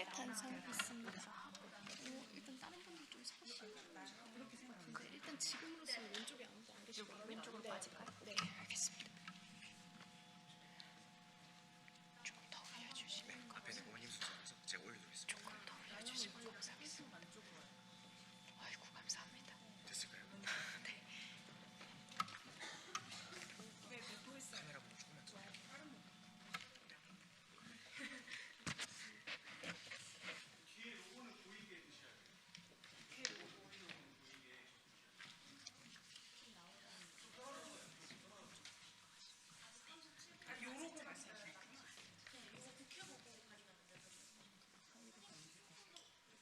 네, 탄산 있습니다. 일단 다른 분들 좀 사시고 그렇게 생각합니다. 일단 지금으로서 왼쪽에 아무도 안 계시고 왼쪽으로 빠질까요? 네, 알겠습니다. 조금 더 올려주시면 앞에서 어머님 순서라서 제가 올려드리겠습니다. 조금 더 올려주시면 감사하겠습니다. 아이고 감사합니다. 됐을까요? 네. 카메라 보고 조금만 더. 뒤에 로고는 보이게 해주셔야 돼요. 요 로고 말씀하시는 거예요?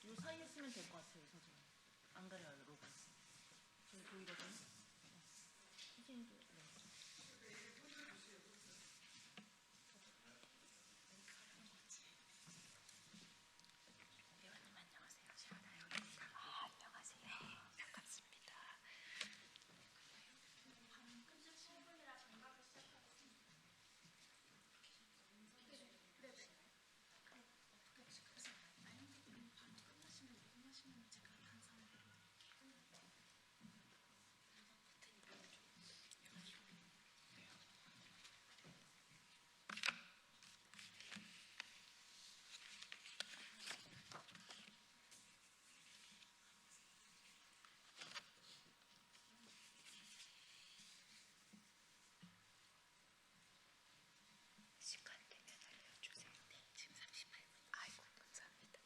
요 사이에 쓰면 될 것 같아요, 사진. 안 가려요, 로고. 저기 보이거든요. 사진도. 회원님 안녕하세요. 시원아입니다. 안녕하세요. 반갑습니다. 시간 되면 알려주세요. 네, 지금 38분. 아이고 감사합니다.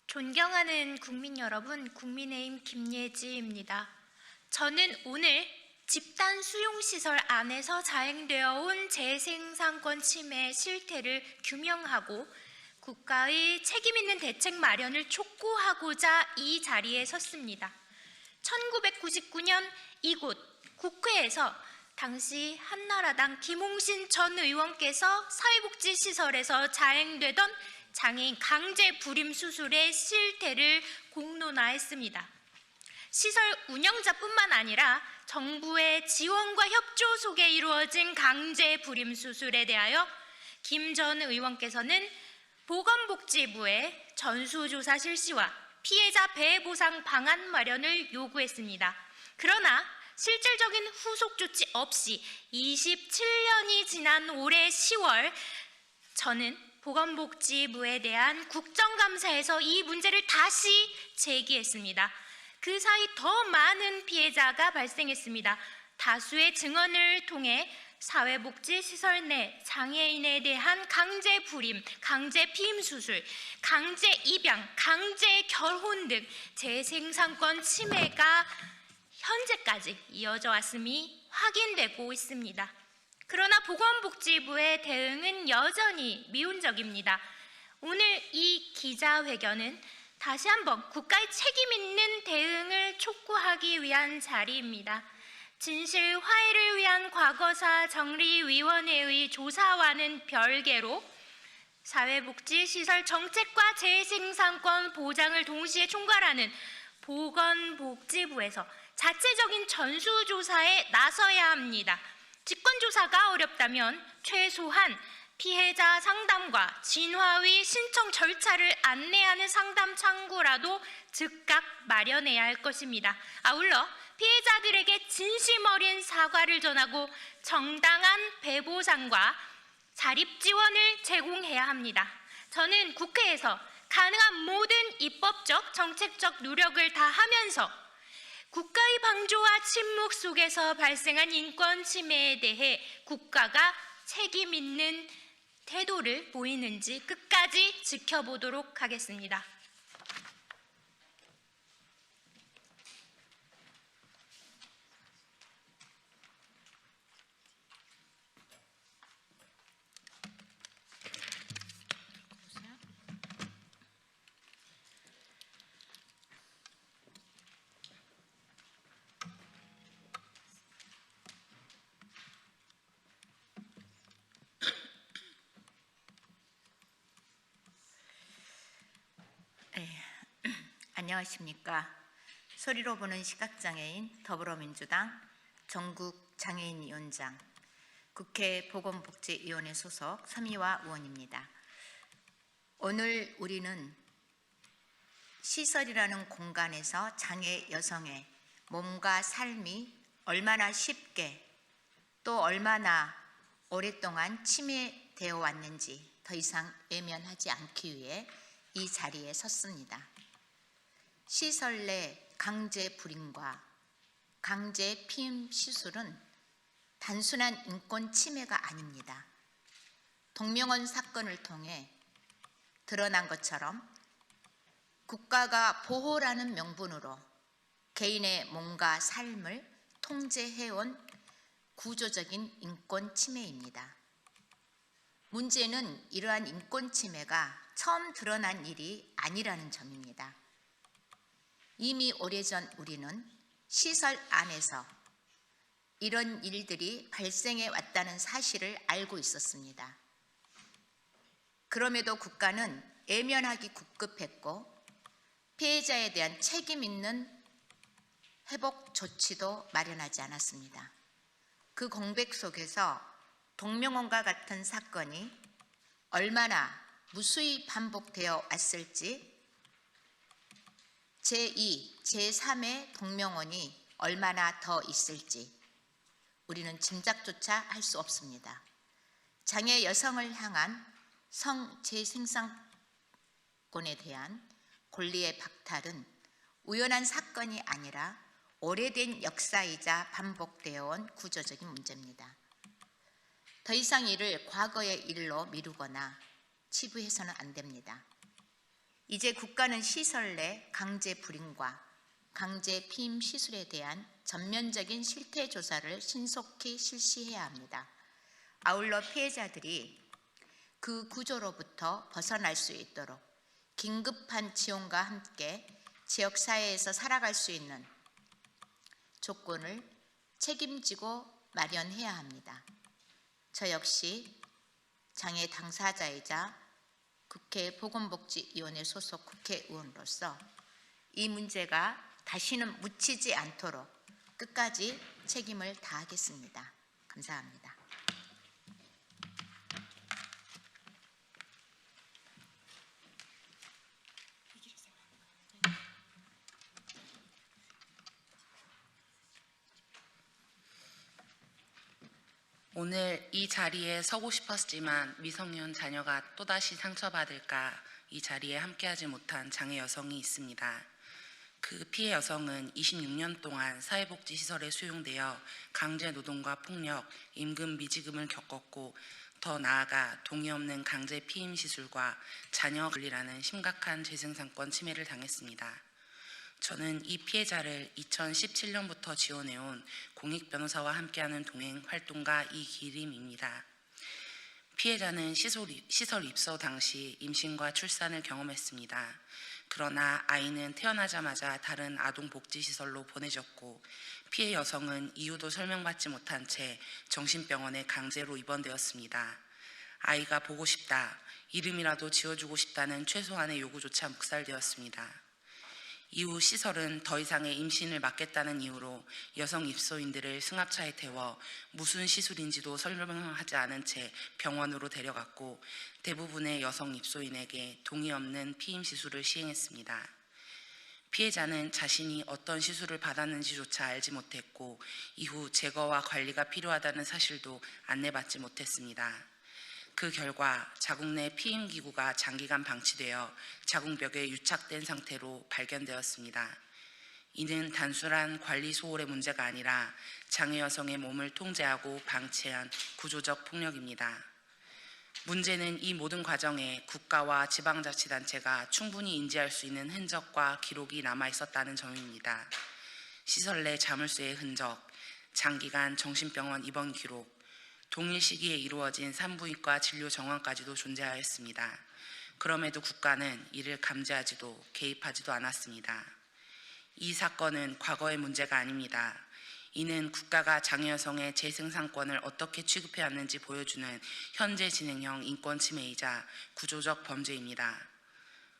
존경하는 국민 여러분, 국민의힘 김예지입니다. 저는 오늘 집단 수용시설 안에서 자행되어 온 재생산권 침해 실태를 규명하고 국가의 책임 있는 대책 마련을 촉구하고자 이 자리에 섰습니다. 1999년 이곳 국회에서 당시 한나라당 김홍신 전 의원께서 사회복지시설에서 자행되던 장애인 강제 불임 수술의 실태를 공론화했습니다. 시설 운영자뿐만 아니라 정부의 지원과 협조 속에 이루어진 강제 불임 수술에 대하여 김 전 의원께서는 보건복지부에 전수조사 실시와 피해자 배해 보상 방안 마련을 요구했습니다. 그러나 실질적인 후속 조치 없이 27년이 지난 올해 10월 저는 보건복지부에 대한 국정감사에서 이 문제를 다시 제기했습니다. 그 사이 더 많은 피해자가 발생했습니다. 다수의 증언을 통해 사회복지시설 내 장애인에 대한 강제 불임, 강제 피임 수술, 강제 입양, 강제 결혼 등 재생산권 침해가 현재까지 이어져 왔음이 확인되고 있습니다. 그러나 보건복지부의 대응은 여전히 미온적입니다. 오늘 이 기자회견은 다시 한번 국가의 책임 있는 대응을 촉구하기 위한 자리입니다. 진실 화해를 위한 과거사 정리위원회의 조사와는 별개로 사회복지시설 정책과 재생산권 보장을 동시에 총괄하는 보건복지부에서 자체적인 전수조사에 나서야 합니다. 직권조사가 어렵다면 최소한 피해자 상담과 진화의 신청 절차를 안내하는 상담 창구라도 즉각 마련해야 할 것입니다. 아울러 피해자들에게 진심 어린 사과를 전하고 정당한 배보상과 자립 지원을 제공해야 합니다. 저는 국회에서 가능한 모든 입법적, 정책적 노력을 다하면서 국가의 방조와 침묵 속에서 발생한 인권 침해에 대해 국가가 책임 있는 태도를 보이는지 끝까지 지켜보도록 하겠습니다. 안녕하십니까. 소리로 보는 시각장애인 더불어민주당 전국장애인위원장, 국회 보건복지위원회 소속 서미화 의원입니다. 오늘 우리는 시설이라는 공간에서 장애 여성의 몸과 삶이 얼마나 쉽게 또 얼마나 오랫동안 침해되어 왔는지 더 이상 외면하지 않기 위해 이 자리에 섰습니다. 시설 내 강제 불임과 강제 피임 시술은 단순한 인권 침해가 아닙니다. 동명원 사건을 통해 드러난 것처럼 국가가 보호라는 명분으로 개인의 몸과 삶을 통제해온 구조적인 인권 침해입니다. 문제는 이러한 인권 침해가 처음 드러난 일이 아니라는 점입니다. 이미 오래전 우리는 시설 안에서 이런 일들이 발생해 왔다는 사실을 알고 있었습니다. 그럼에도 국가는 외면하기 급급했고 피해자에 대한 책임 있는 회복 조치도 마련하지 않았습니다. 그 공백 속에서 동명원과 같은 사건이 얼마나 무수히 반복되어 왔을지, 제2, 제3의 동명원이 얼마나 더 있을지 우리는 짐작조차 할 수 없습니다. 장애 여성을 향한 성재생산권에 대한 권리의 박탈은 우연한 사건이 아니라 오래된 역사이자 반복되어 온 구조적인 문제입니다. 더 이상 이를 과거의 일로 미루거나 치부해서는 안 됩니다. 이제 국가는 시설 내 강제 불임과 강제 피임 시술에 대한 전면적인 실태 조사를 신속히 실시해야 합니다. 아울러 피해자들이 그 구조로부터 벗어날 수 있도록 긴급한 지원과 함께 지역사회에서 살아갈 수 있는 조건을 책임지고 마련해야 합니다. 저 역시 장애 당사자이자 국회 보건복지위원회 소속 국회의원으로서 이 문제가 다시는 묻히지 않도록 끝까지 책임을 다하겠습니다. 감사합니다. 오늘 이 자리에 서고 싶었지만 미성년 자녀가 또다시 상처받을까 이 자리에 함께하지 못한 장애 여성이 있습니다. 그 피해 여성은 26년 동안 사회복지시설에 수용되어 강제노동과 폭력, 임금 미지급을 겪었고 더 나아가 동의 없는 강제 피임 시술과 자녀 권리라는 심각한 재생산권 침해를 당했습니다. 저는 이 피해자를 2017년부터 지원해온 공익변호사와 함께하는 동행 활동가 이기림입니다. 피해자는 시설 입소 당시 임신과 출산을 경험했습니다. 그러나 아이는 태어나자마자 다른 아동복지시설로 보내졌고 피해 여성은 이유도 설명받지 못한 채 정신병원에 강제로 입원되었습니다. 아이가 보고 싶다, 이름이라도 지어주고 싶다는 최소한의 요구조차 묵살되었습니다. 이후 시설은 더 이상의 임신을 막겠다는 이유로 여성 입소인들을 승합차에 태워 무슨 시술인지도 설명하지 않은 채 병원으로 데려갔고 대부분의 여성 입소인에게 동의 없는 피임 시술을 시행했습니다. 피해자는 자신이 어떤 시술을 받았는지조차 알지 못했고 이후 제거와 관리가 필요하다는 사실도 안내받지 못했습니다. 그 결과 자궁 내 피임기구가 장기간 방치되어 자궁벽에 유착된 상태로 발견되었습니다. 이는 단순한 관리 소홀의 문제가 아니라 장애 여성의 몸을 통제하고 방치한 구조적 폭력입니다. 문제는 이 모든 과정에 국가와 지방자치단체가 충분히 인지할 수 있는 흔적과 기록이 남아 있었다는 점입니다. 시설 내 자물쇠의 흔적, 장기간 정신병원 입원 기록, 동일 시기에 이루어진 산부인과 진료 정황까지도 존재하였습니다. 그럼에도 국가는 이를 감지하지도 개입하지도 않았습니다. 이 사건은 과거의 문제가 아닙니다. 이는 국가가 장애 여성의 재생산권을 어떻게 취급해왔는지 보여주는 현재 진행형 인권 침해이자 구조적 범죄입니다.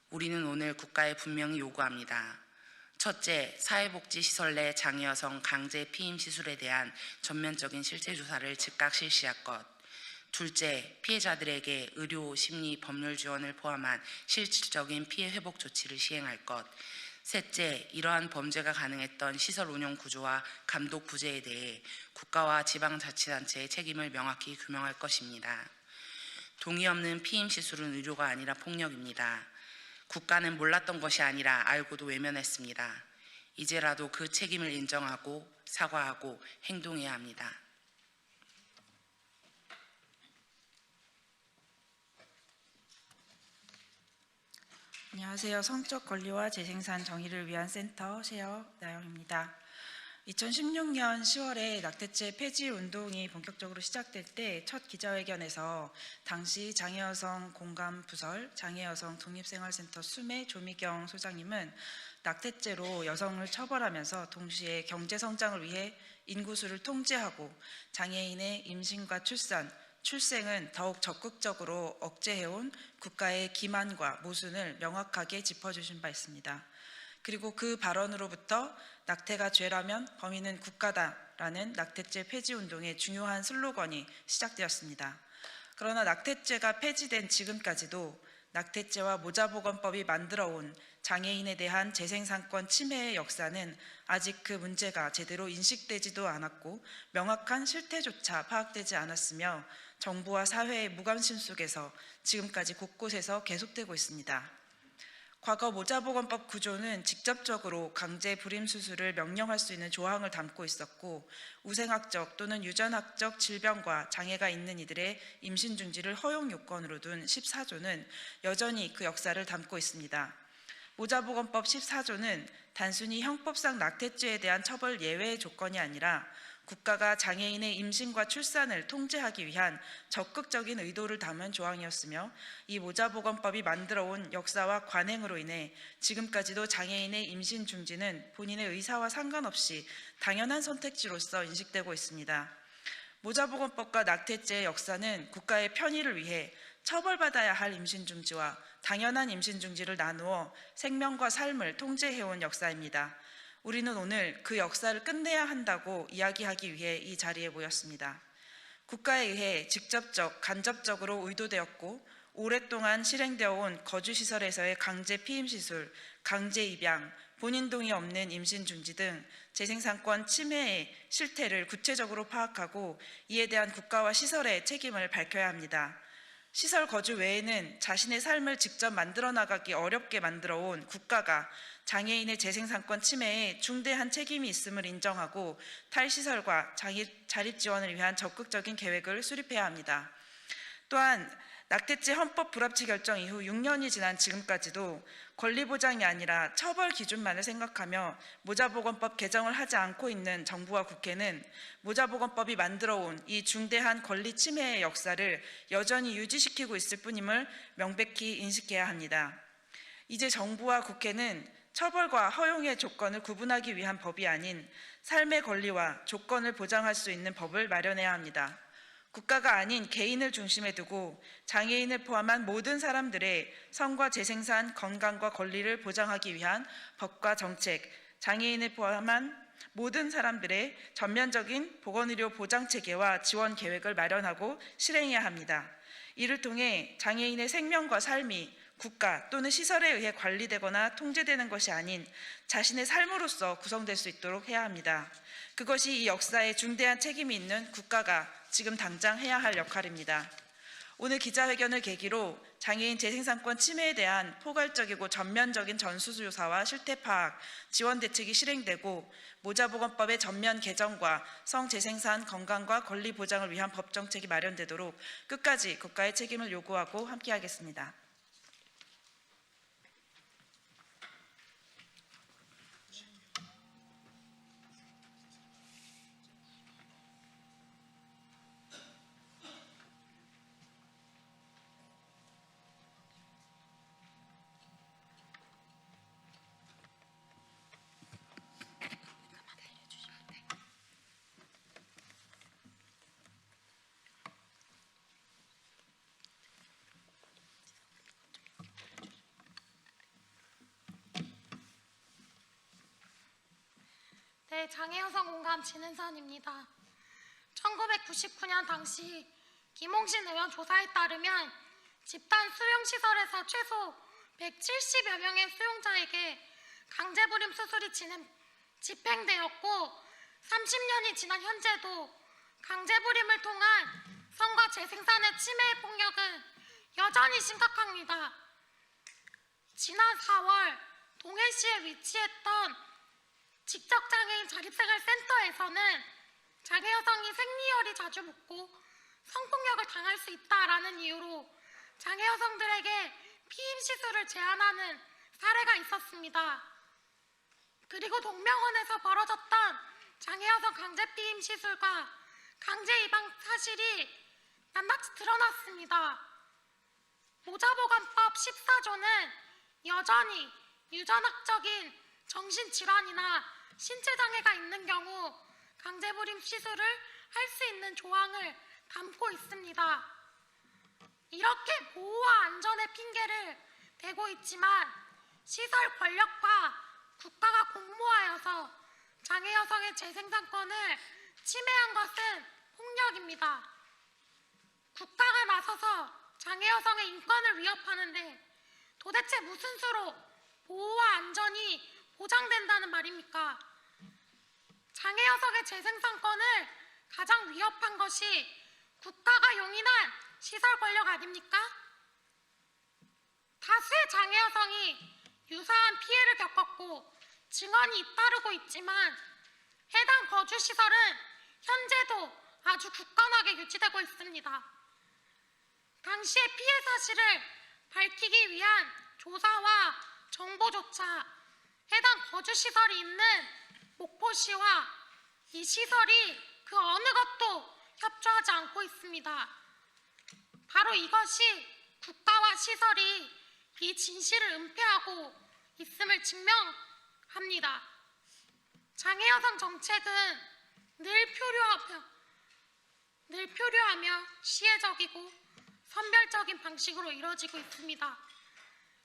우리는 오늘 국가에 분명히 요구합니다. 첫째, 사회복지시설 내 장애 여성 강제 피임 시술에 대한 전면적인 실태 조사를 즉각 실시할 것. 둘째, 피해자들에게 의료, 심리, 법률 지원을 포함한 실질적인 피해 회복 조치를 시행할 것. 셋째, 이러한 범죄가 가능했던 시설 운영 구조와 감독 부재에 대해 국가와 지방자치단체의 책임을 명확히 규명할 것입니다. 동의 없는 피임 시술은 의료가 아니라 폭력입니다. 국가는 몰랐던 것이 아니라 알고도 외면했습니다. 이제라도 그 책임을 인정하고 사과하고 행동해야 합니다. 안녕하세요. 성적 권리와 재생산 정의를 위한 센터 셰어 나영입니다. 2016년 10월에 낙태죄 폐지 운동이 본격적으로 시작될 때 첫 기자회견에서 당시 장애여성 공감부설 장애여성 독립생활센터 수매 조미경 소장님은 낙태죄로 여성을 처벌하면서 동시에 경제성장을 위해 인구수를 통제하고 장애인의 임신과 출생은 더욱 적극적으로 억제해온 국가의 기만과 모순을 명확하게 짚어주신 바 있습니다. 그리고 그 발언으로부터 낙태가 죄라면 범인은 국가다라는 낙태죄 폐지 운동의 중요한 슬로건이 시작되었습니다. 그러나 낙태죄가 폐지된 지금까지도 낙태죄와 모자보건법이 만들어온 장애인에 대한 재생산권 침해의 역사는 아직 그 문제가 제대로 인식되지도 않았고 명확한 실태조차 파악되지 않았으며 정부와 사회의 무관심 속에서 지금까지 곳곳에서 계속되고 있습니다. 과거 모자보건법 구조는 직접적으로 강제 불임 수술을 명령할 수 있는 조항을 담고 있었고 우생학적 또는 유전학적 질병과 장애가 있는 이들의 임신 중지를 허용 요건으로 둔 14조는 여전히 그 역사를 담고 있습니다. 모자보건법 14조는 단순히 형법상 낙태죄에 대한 처벌 예외의 조건이 아니라 국가가 장애인의 임신과 출산을 통제하기 위한 적극적인 의도를 담은 조항이었으며 이 모자보건법이 만들어온 역사와 관행으로 인해 지금까지도 장애인의 임신 중지는 본인의 의사와 상관없이 당연한 선택지로서 인식되고 있습니다. 모자보건법과 낙태죄의 역사는 국가의 편의를 위해 처벌받아야 할 임신 중지와 당연한 임신 중지를 나누어 생명과 삶을 통제해온 역사입니다. 우리는 오늘 그 역사를 끝내야 한다고 이야기하기 위해 이 자리에 모였습니다. 국가에 의해 직접적, 간접적으로 의도되었고 오랫동안 실행되어 온 거주시설에서의 강제 피임시술, 강제 입양, 본인 동의 없는 임신 중지 등 재생산권 침해의 실태를 구체적으로 파악하고 이에 대한 국가와 시설의 책임을 밝혀야 합니다. 시설 거주 외에는 자신의 삶을 직접 만들어 나가기 어렵게 만들어 온 국가가 장애인의 재생산권 침해에 중대한 책임이 있음을 인정하고 탈시설과 자립 지원을 위한 적극적인 계획을 수립해야 합니다. 또한 낙태죄 헌법 불합치 결정 이후 6년이 지난 지금까지도 권리보장이 아니라 처벌 기준만을 생각하며 모자보건법 개정을 하지 않고 있는 정부와 국회는 모자보건법이 만들어온 이 중대한 권리 침해의 역사를 여전히 유지시키고 있을 뿐임을 명백히 인식해야 합니다. 이제 정부와 국회는 처벌과 허용의 조건을 구분하기 위한 법이 아닌 삶의 권리와 조건을 보장할 수 있는 법을 마련해야 합니다. 국가가 아닌 개인을 중심에 두고 장애인을 포함한 모든 사람들의 성과 재생산, 건강과 권리를 보장하기 위한 법과 정책, 장애인을 포함한 모든 사람들의 전면적인 보건의료 보장체계와 지원 계획을 마련하고 실행해야 합니다. 이를 통해 장애인의 생명과 삶이 국가 또는 시설에 의해 관리되거나 통제되는 것이 아닌 자신의 삶으로서 구성될 수 있도록 해야 합니다. 그것이 이 역사에 중대한 책임이 있는 국가가 지금 당장 해야 할 역할입니다. 오늘 기자회견을 계기로 장애인 재생산권 침해에 대한 포괄적이고 전면적인 전수조사와 실태 파악, 지원 대책이 실행되고 모자보건법의 전면 개정과 성재생산 건강과 권리 보장을 위한 법정책이 마련되도록 끝까지 국가의 책임을 요구하고 함께하겠습니다. 네, 장애여성 공감 진은선입니다. 1999년 당시 김홍신 의원 조사에 따르면 집단 수용시설에서 최소 170여 명의 수용자에게 강제불임 수술이 집행되었고 30년이 지난 현재도 강제불임을 통한 성과 재생산의 침해의 폭력은 여전히 심각합니다. 지난 4월 동해시에 위치했던 직접장애인 자립생활센터에서는 장애여성이 생리열이 자주 붓고 성폭력을 당할 수 있다라는 이유로 장애여성들에게 피임시술을 제한하는 사례가 있었습니다. 그리고 동명원에서 벌어졌던 장애여성 강제피임시술과 강제입양 사실이 낱낱이 드러났습니다. 모자보건법 14조는 여전히 유전학적인 정신질환이나 신체장애가 있는 경우 강제불임 시술을 할 수 있는 조항을 담고 있습니다. 이렇게 보호와 안전의 핑계를 대고 있지만 시설 권력과 국가가 공모하여서 장애여성의 재생산권을 침해한 것은 폭력입니다. 국가가 나서서 장애여성의 인권을 위협하는데 도대체 무슨 수로 보호와 안전이 보장된다는 말입니까? 장애여성의 재생산권을 가장 위협한 것이 국가가 용인한 시설 권력 아닙니까? 다수의 장애여성이 유사한 피해를 겪었고 증언이 잇따르고 있지만 해당 거주시설은 현재도 아주 굳건하게 유지되고 있습니다. 당시의 피해 사실을 밝히기 위한 조사와 정보조차 해당 거주시설이 있는 목포시와 이 시설이 그 어느 것도 협조하지 않고 있습니다. 바로 이것이 국가와 시설이 이 진실을 은폐하고 있음을 증명합니다. 장애여성 정책은 늘 표류하며 시혜적이고 선별적인 방식으로 이루어지고 있습니다.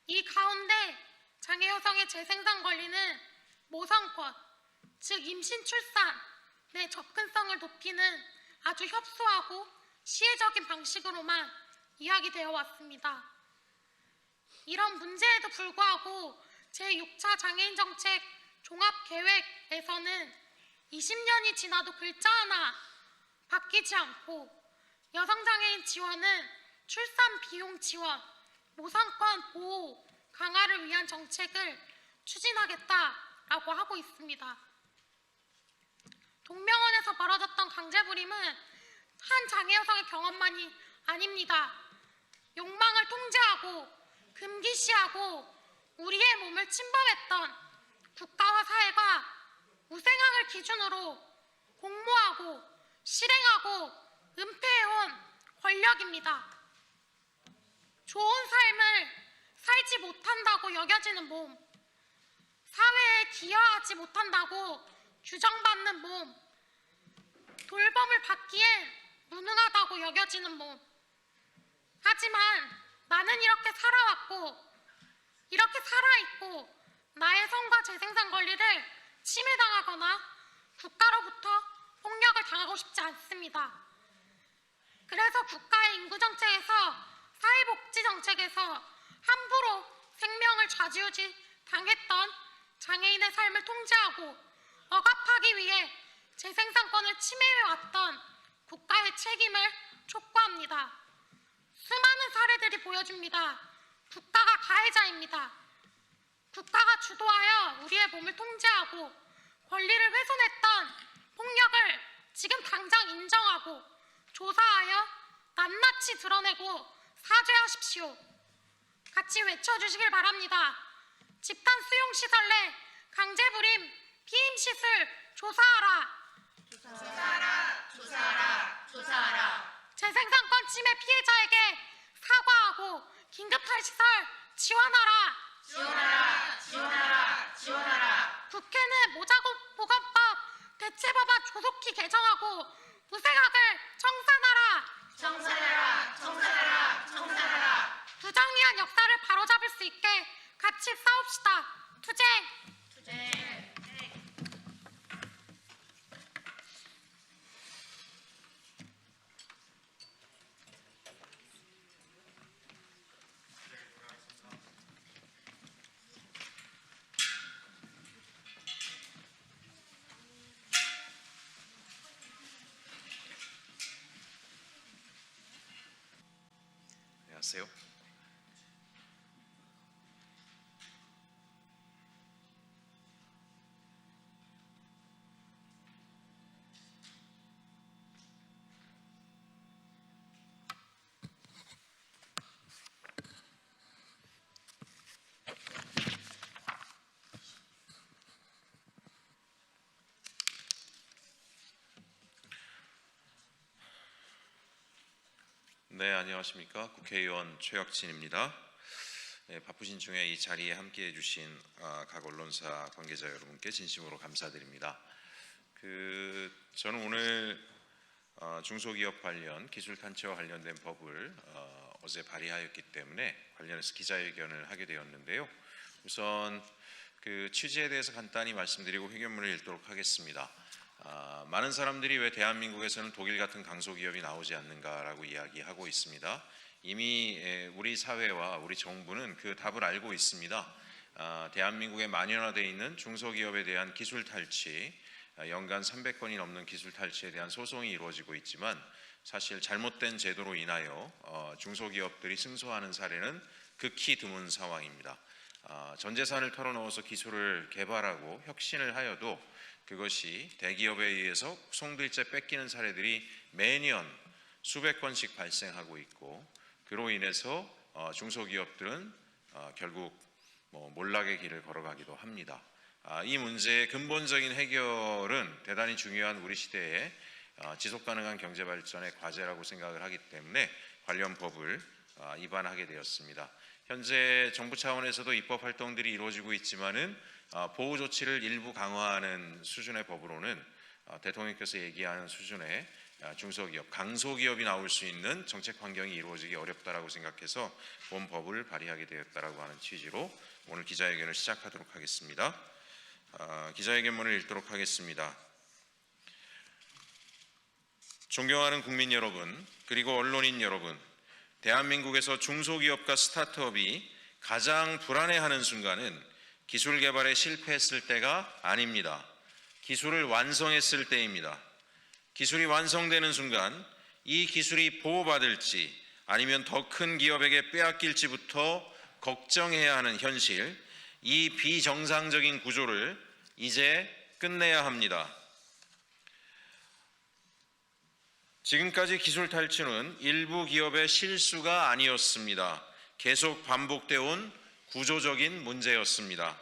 이 가운데 장애여성의 재생산 권리는 모성권, 즉 임신 출산의 접근성을 높이는 아주 협소하고 시혜적인 방식으로만 이야기되어 왔습니다. 이런 문제에도 불구하고 제6차 장애인 정책 종합계획에서는 20년이 지나도 글자 하나 바뀌지 않고 여성장애인 지원은 출산 비용 지원, 모성권 보호 강화를 위한 정책을 추진하겠다라고 하고 있습니다. 동명원에서 벌어졌던 강제불임은 한 장애여성의 경험만이 아닙니다. 욕망을 통제하고 금기시하고 우리의 몸을 침범했던 국가와 사회가 우생학을 기준으로 공모하고 실행하고 은폐해온 권력입니다. 좋은 삶을 살지 못한다고 여겨지는 몸, 사회에 기여하지 못한다고 규정받는 몸, 돌봄을 받기엔 무능하다고 여겨지는 몸. 하지만 나는 이렇게 살아왔고 이렇게 살아있고 나의 성과 재생산 권리를 침해당하거나 국가로부터 폭력을 당하고 싶지 않습니다. 그래서 국가의 인구정책에서 사회복지정책에서 함부로 생명을 좌지우지 당했던 장애인의 삶을 통제하고 억압하기 위해 재생산권을 침해해왔던 국가의 책임을 촉구합니다. 수많은 사례들이 보여줍니다. 국가가 가해자입니다. 국가가 주도하여 우리의 몸을 통제하고 권리를 훼손했던 폭력을 지금 당장 인정하고 조사하여 낱낱이 드러내고 사죄하십시오. 같이 외쳐주시길 바랍니다. 집단 수용시설 내 강제불임, 피임시설 조사하라. 조사하라. 조사하라. 조사하라. 재생산권 침해 피해자에게 사과하고 긴급탈시설 지원하라. 지원하라. 지원하라. 지원하라. 국회는 모자보건법 대체법안 조속히 개정하고 무생학을 청산하라. 청산하라. 청산하라. 청산하라. 부정의한 역사를 바로잡을 수 있게 같이 싸웁시다. 투쟁. 투쟁. 안녕하세요. 네, 안녕하십니까. 국회의원 최혁진입니다. 네, 바쁘신 중에 이 자리에 함께해 주신 각 언론사 관계자 여러분께 진심으로 감사드립니다. 저는 오늘 중소기업 관련 기술단체와 관련된 법을 어제 발의하였기 때문에 관련해서 기자회견을 하게 되었는데요. 우선 그 취지에 대해서 간단히 말씀드리고 회견문을 읽도록 하겠습니다. 많은 사람들이 왜 대한민국에서는 독일 같은 강소기업이 나오지 않는가라고 이야기하고 있습니다. 이미 우리 사회와 우리 정부는 그 답을 알고 있습니다. 대한민국에 만연화되어 있는 중소기업에 대한 기술 탈취, 연간 300건이 넘는 기술 탈취에 대한 소송이 이루어지고 있지만 사실 잘못된 제도로 인하여 중소기업들이 승소하는 사례는 극히 드문 상황입니다. 전 재산을 털어넣어서 기술을 개발하고 혁신을 하여도 그것이 대기업에 의해서 송두리째 뺏기는 사례들이 매년 수백 건씩 발생하고 있고 그로 인해서 중소기업들은 결국 몰락의 길을 걸어가기도 합니다. 이 문제의 근본적인 해결은 대단히 중요한 우리 시대의 지속가능한 경제발전의 과제라고 생각을 하기 때문에 관련 법을 입안하게 되었습니다. 현재 정부 차원에서도 입법 활동들이 이루어지고 있지만은 보호 조치를 일부 강화하는 수준의 법으로는 대통령께서 얘기하는 수준의 중소기업, 강소기업이 나올 수 있는 정책 환경이 이루어지기 어렵다라고 생각해서 본 법을 발의하게 되었다라고 하는 취지로 오늘 기자회견을 시작하도록 하겠습니다. 기자회견문을 읽도록 하겠습니다. 존경하는 국민 여러분, 그리고 언론인 여러분, 대한민국에서 중소기업과 스타트업이 가장 불안해하는 순간은 기술 개발에 실패했을 때가 아닙니다. 기술을 완성했을 때입니다. 기술이 완성되는 순간 이 기술이 보호받을지 아니면 더 큰 기업에게 빼앗길지부터 걱정해야 하는 현실, 이 비정상적인 구조를 이제 끝내야 합니다. 지금까지 기술 탈취는 일부 기업의 실수가 아니었습니다. 계속 반복되어 온 구조적인 문제였습니다.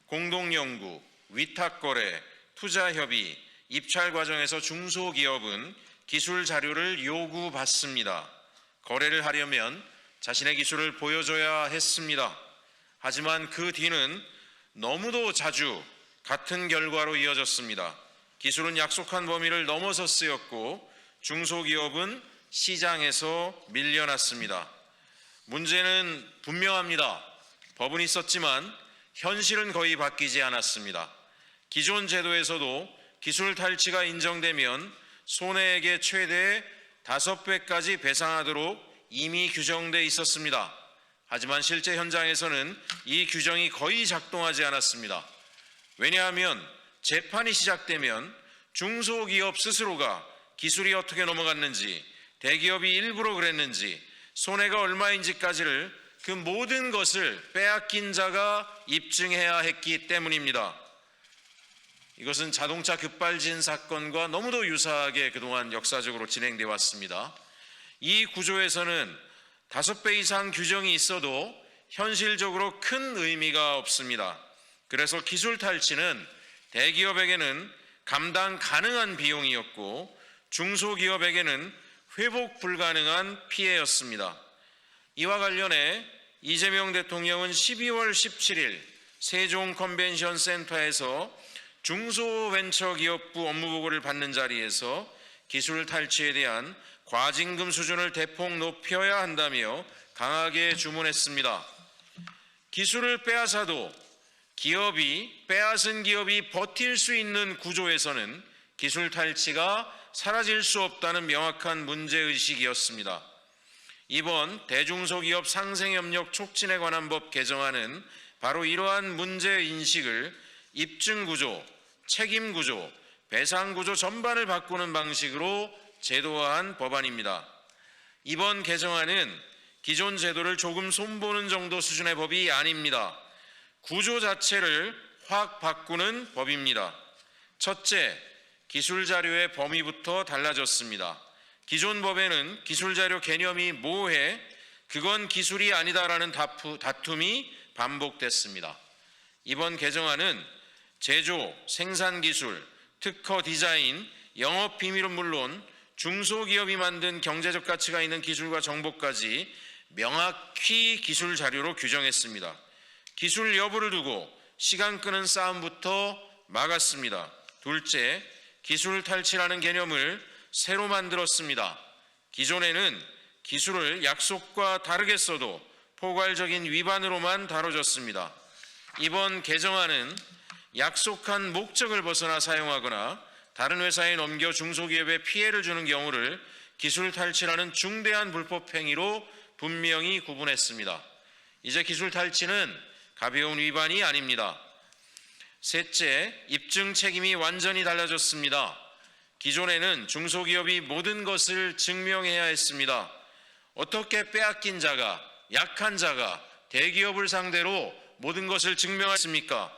공동연구, 위탁거래, 투자협의, 입찰 과정에서 중소기업은 기술 자료를 요구받습니다. 거래를 하려면 자신의 기술을 보여줘야 했습니다. 하지만 그 뒤는 너무도 자주 같은 결과로 이어졌습니다. 기술은 약속한 범위를 넘어서 쓰였고 중소기업은 시장에서 밀려났습니다. 문제는 분명합니다. 법은 있었지만 현실은 거의 바뀌지 않았습니다. 기존 제도에서도 기술 탈취가 인정되면 손해액의 최대 5배까지 배상하도록 이미 규정돼 있었습니다. 하지만 실제 현장에서는 이 규정이 거의 작동하지 않았습니다. 왜냐하면 재판이 시작되면 중소기업 스스로가 기술이 어떻게 넘어갔는지, 대기업이 일부러 그랬는지, 손해가 얼마인지까지를 그 모든 것을 빼앗긴 자가 입증해야 했기 때문입니다. 이것은 자동차 급발진 사건과 너무도 유사하게 그동안 역사적으로 진행되어 왔습니다. 이 구조에서는 5배 이상 규정이 있어도 현실적으로 큰 의미가 없습니다. 그래서 기술 탈취는 대기업에게는 감당 가능한 비용이었고 중소기업에게는 회복 불가능한 피해였습니다. 이와 관련해 이재명 대통령은 12월 17일 세종 컨벤션 센터에서 중소벤처기업부 업무보고를 받는 자리에서 기술 탈취에 대한 과징금 수준을 대폭 높여야 한다며 강하게 주문했습니다. 기술을 빼앗아도 빼앗은 기업이 버틸 수 있는 구조에서는 기술 탈취가 사라질 수 없다는 명확한 문제의식이었습니다. 이번 대중소기업 상생협력 촉진에 관한 법 개정안은 바로 이러한 문제인식을 입증구조, 책임구조, 배상구조 전반을 바꾸는 방식으로 제도화한 법안입니다. 이번 개정안은 기존 제도를 조금 손보는 정도 수준의 법이 아닙니다. 구조 자체를 확 바꾸는 법입니다. 첫째, 기술자료의 범위부터 달라졌습니다. 기존 법에는 기술자료 개념이 모호해 그건 기술이 아니다라는 다툼이 반복됐습니다. 이번 개정안은 제조, 생산기술, 특허 디자인, 영업 비밀은 물론 중소기업이 만든 경제적 가치가 있는 기술과 정보까지 명확히 기술 자료로 규정했습니다. 기술 여부를 두고 시간 끄는 싸움부터 막았습니다. 둘째, 기술 탈취라는 개념을 새로 만들었습니다. 기존에는 기술을 약속과 다르게 써도 포괄적인 위반으로만 다뤄졌습니다. 이번 개정안은 약속한 목적을 벗어나 사용하거나 다른 회사에 넘겨 중소기업에 피해를 주는 경우를 기술 탈취라는 중대한 불법 행위로 분명히 구분했습니다. 이제 기술 탈취는 가벼운 위반이 아닙니다. 셋째, 입증 책임이 완전히 달라졌습니다. 기존에는 중소기업이 모든 것을 증명해야 했습니다. 어떻게 빼앗긴 자가, 약한 자가 대기업을 상대로 모든 것을 증명했습니까?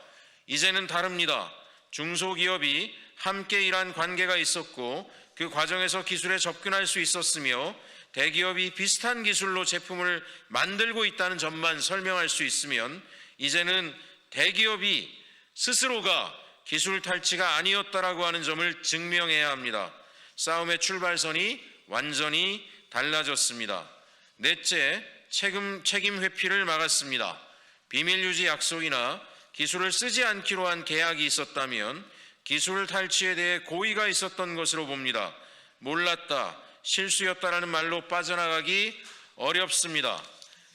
이제는 다릅니다. 중소기업이 함께 일한 관계가 있었고 그 과정에서 기술에 접근할 수 있었으며 대기업이 비슷한 기술로 제품을 만들고 있다는 점만 설명할 수 있으면 이제는 대기업이 스스로가 기술 탈취가 아니었다라고 하는 점을 증명해야 합니다. 싸움의 출발선이 완전히 달라졌습니다. 넷째, 책임 회피를 막았습니다. 비밀 유지 약속이나 기술을 쓰지 않기로 한 계약이 있었다면 기술 탈취에 대해 고의가 있었던 것으로 봅니다. 몰랐다, 실수였다라는 말로 빠져나가기 어렵습니다.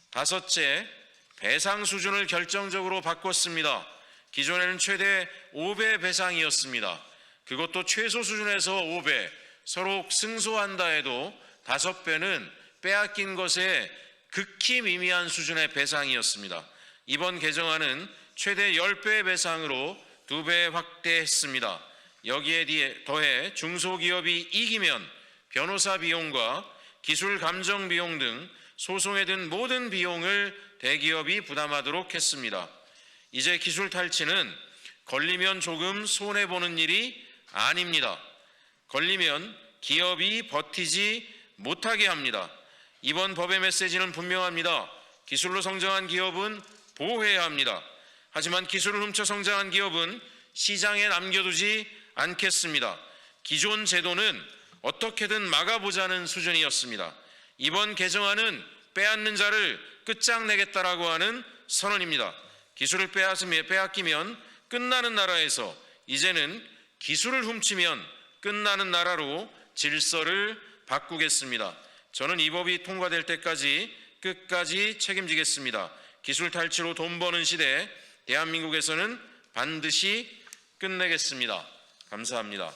다섯째, 배상 수준을 결정적으로 바꿨습니다. 기존에는 최대 5배 배상이었습니다. 그것도 최소 수준에서 5배, 서로 승소한다 해도 5배는 빼앗긴 것에 극히 미미한 수준의 배상이었습니다. 이번 개정안은 최대 10배의 배상으로 2배 확대했습니다. 여기에 더해 중소기업이 이기면 변호사 비용과 기술 감정 비용 등 소송에 든 모든 비용을 대기업이 부담하도록 했습니다. 이제 기술 탈취는 걸리면 조금 손해보는 일이 아닙니다. 걸리면 기업이 버티지 못하게 합니다. 이번 법의 메시지는 분명합니다. 기술로 성장한 기업은 보호해야 합니다. 하지만 기술을 훔쳐 성장한 기업은 시장에 남겨두지 않겠습니다. 기존 제도는 어떻게든 막아보자는 수준이었습니다. 이번 개정안은 빼앗는 자를 끝장내겠다라고 하는 선언입니다. 기술을 빼앗기면 끝나는 나라에서 이제는 기술을 훔치면 끝나는 나라로 질서를 바꾸겠습니다. 저는 이 법이 통과될 때까지 끝까지 책임지겠습니다. 기술 탈취로 돈 버는 시대, 대한민국에서는 반드시 끝내겠습니다. 감사합니다.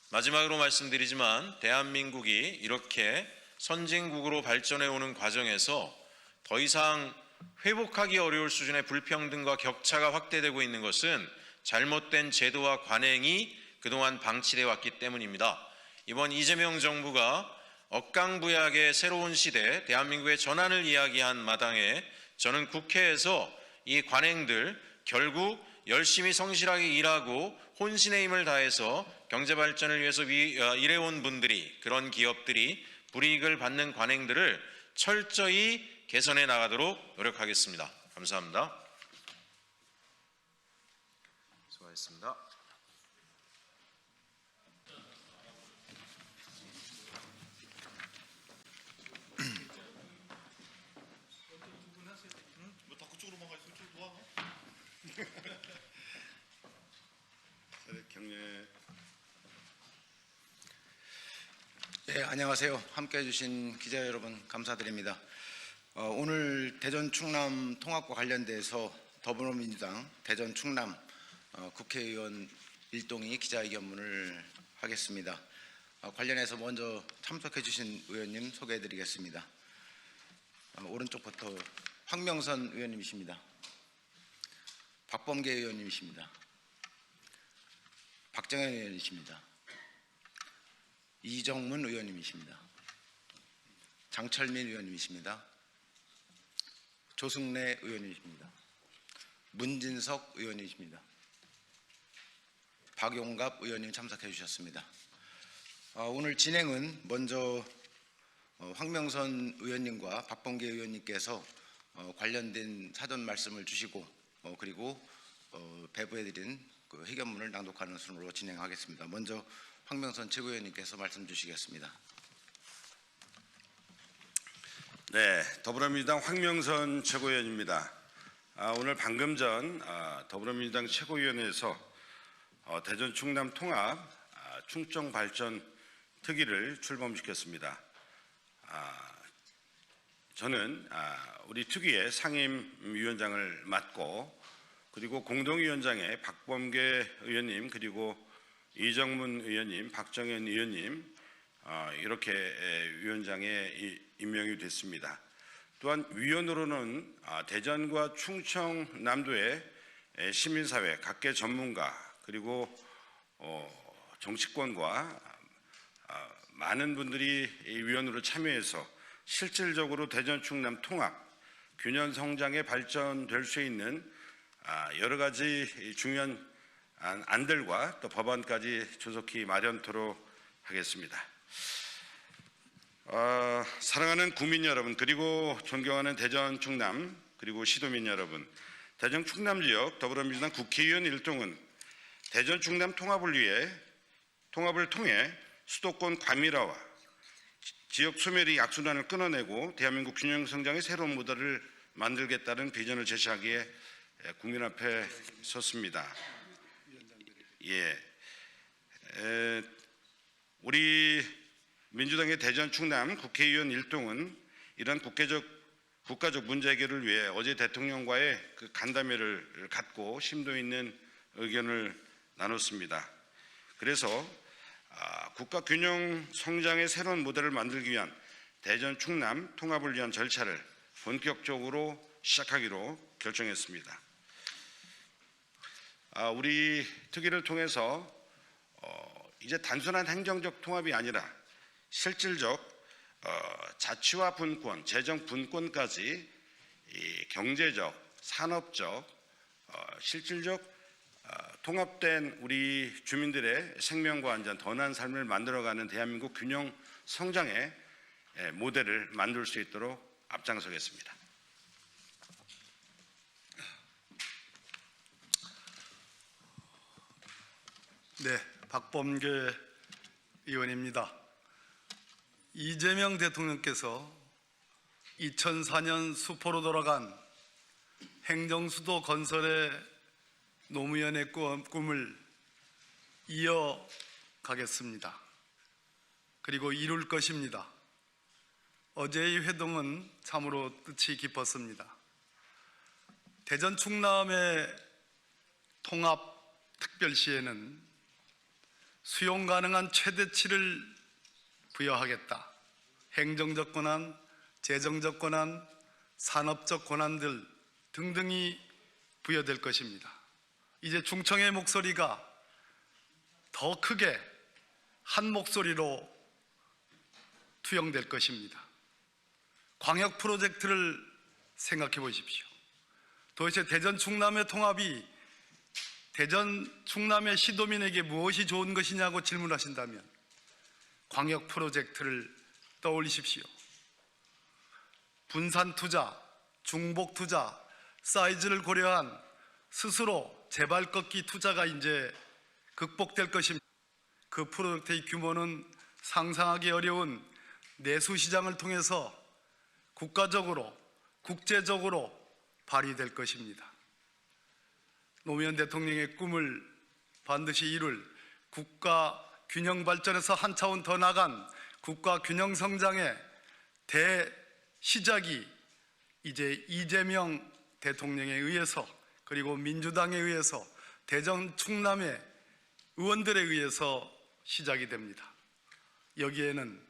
마지막으로 말씀드리지만 대한민국이 이렇게 선진국으로 발전해 오는 과정에서 더 이상 회복하기 어려울 수준의 불평등과 격차가 확대되고 있는 것은 잘못된 제도와 관행이 그동안 방치되어 왔기 때문입니다. 이번 이재명 정부가 억강부약의 새로운 시대, 대한민국의 전환을 이야기한 마당에 저는 국회에서 이 관행들 결국 열심히 성실하게 일하고 혼신의 힘을 다해서 경제 발전을 위해서 일해온 분들이, 그런 기업들이 불이익을 받는 관행들을 철저히 개선해 나가도록 노력하겠습니다. 감사합니다. 수고하셨습니다. 뭐다 그쪽으로만 가 있으면 좀 도와. 경례. 네, 안녕하세요. 함께해 주신 기자 여러분 감사드립니다. 오늘 대전 충남 통합과 관련돼서 더불어민주당 대전 충남 국회의원 일동이 기자회견문을 하겠습니다. 관련해서 먼저 참석해 주신 의원님 소개해 드리겠습니다. 오른쪽부터 황명선 의원님이십니다. 박범계 의원님이십니다. 박정현 의원이십니다. 이정문 의원님이십니다. 장철민 의원님이십니다. 조승래 의원님이십니다. 문진석 의원님이십니다. 박용갑 의원님 참석해 주셨습니다. 오늘 진행은 먼저 황명선 의원님과 박범계 의원님께서 관련된 사전 말씀을 주시고 그리고 배부해드린 그 회견문을 낭독하는 순으로 진행하겠습니다. 먼저 황명선 최고위원님께서 말씀 주시겠습니다. 네, 더불어민주당 황명선 최고위원입니다. 오늘 방금 전 더불어민주당 최고위원회에서 대전 충남 통합 충청 발전 특위를 출범시켰습니다. 저는 우리 특위의 상임위원장을 맡고 그리고 공동위원장에 박범계 의원님 그리고 이정문 의원님, 박정현 의원님 이렇게 위원장에 임명이 됐습니다. 또한 위원으로는 대전과 충청남도의 시민사회, 각계 전문가 그리고 정치권과 많은 분들이 위원으로 참여해서 실질적으로 대전 충남 통합 균형 성장에 발전될 수 있는 여러 가지 중요한 안들과 또 법안까지 조속히 마련토록 하겠습니다. 사랑하는 국민 여러분 그리고 존경하는 대전 충남 그리고 시도민 여러분, 대전 충남 지역 더불어민주당 국회의원 일동은 대전 충남 통합을 통해 수도권 과밀화와 지역 소멸의 악순환을 끊어내고 대한민국 균형 성장의 새로운 모델을 만들겠다는 비전을 제시하기에 국민 앞에 섰습니다. 우리 민주당의 대전 충남 국회의원 일동은 이런 국가적 문제 해결을 위해 어제 대통령과의 그 간담회를 갖고 심도 있는 의견을 나눴습니다. 그래서 국가 균형 성장의 새로운 모델을 만들기 위한 대전 충남 통합을 위한 절차를 본격적으로 시작하기로 결정했습니다. 우리 특위를 통해서 이제 단순한 행정적 통합이 아니라 실질적 자치와 분권, 재정 분권까지 이 경제적, 산업적, 실질적 통합된 우리 주민들의 생명과 안전, 더 나은 삶을 만들어가는 대한민국 균형 성장의 모델을 만들 수 있도록 앞장서겠습니다. 네, 박범계 의원입니다. 이재명 대통령께서 2004년 수포로 돌아간 행정수도 건설의 노무현의 꿈을 이어가겠습니다. 그리고 이룰 것입니다. 어제의 회동은 참으로 뜻이 깊었습니다. 대전 충남의 통합 특별시에는 수용 가능한 최대치를 부여하겠다. 행정적 권한, 재정적 권한, 산업적 권한들 등등이 부여될 것입니다. 이제 충청의 목소리가 더 크게 한 목소리로 투영될 것입니다. 광역 프로젝트를 생각해 보십시오. 도대체 대전 충남의 통합이 대전 충남의 시도민에게 무엇이 좋은 것이냐고 질문하신다면 광역 프로젝트를 떠올리십시오. 분산 투자, 중복 투자, 사이즈를 고려한 스스로 제발 걷기 투자가 이제 극복될 것입니다. 그 프로젝트의 규모는 상상하기 어려운 내수 시장을 통해서 국가적으로, 국제적으로 발휘될 것입니다. 노무현 대통령의 꿈을 반드시 이룰 국가 균형 발전에서 한 차원 더 나간 국가 균형 성장의 대시작이 이제 이재명 대통령에 의해서 그리고 민주당에 의해서 대전 충남의 의원들에 의해서 시작이 됩니다. 여기에는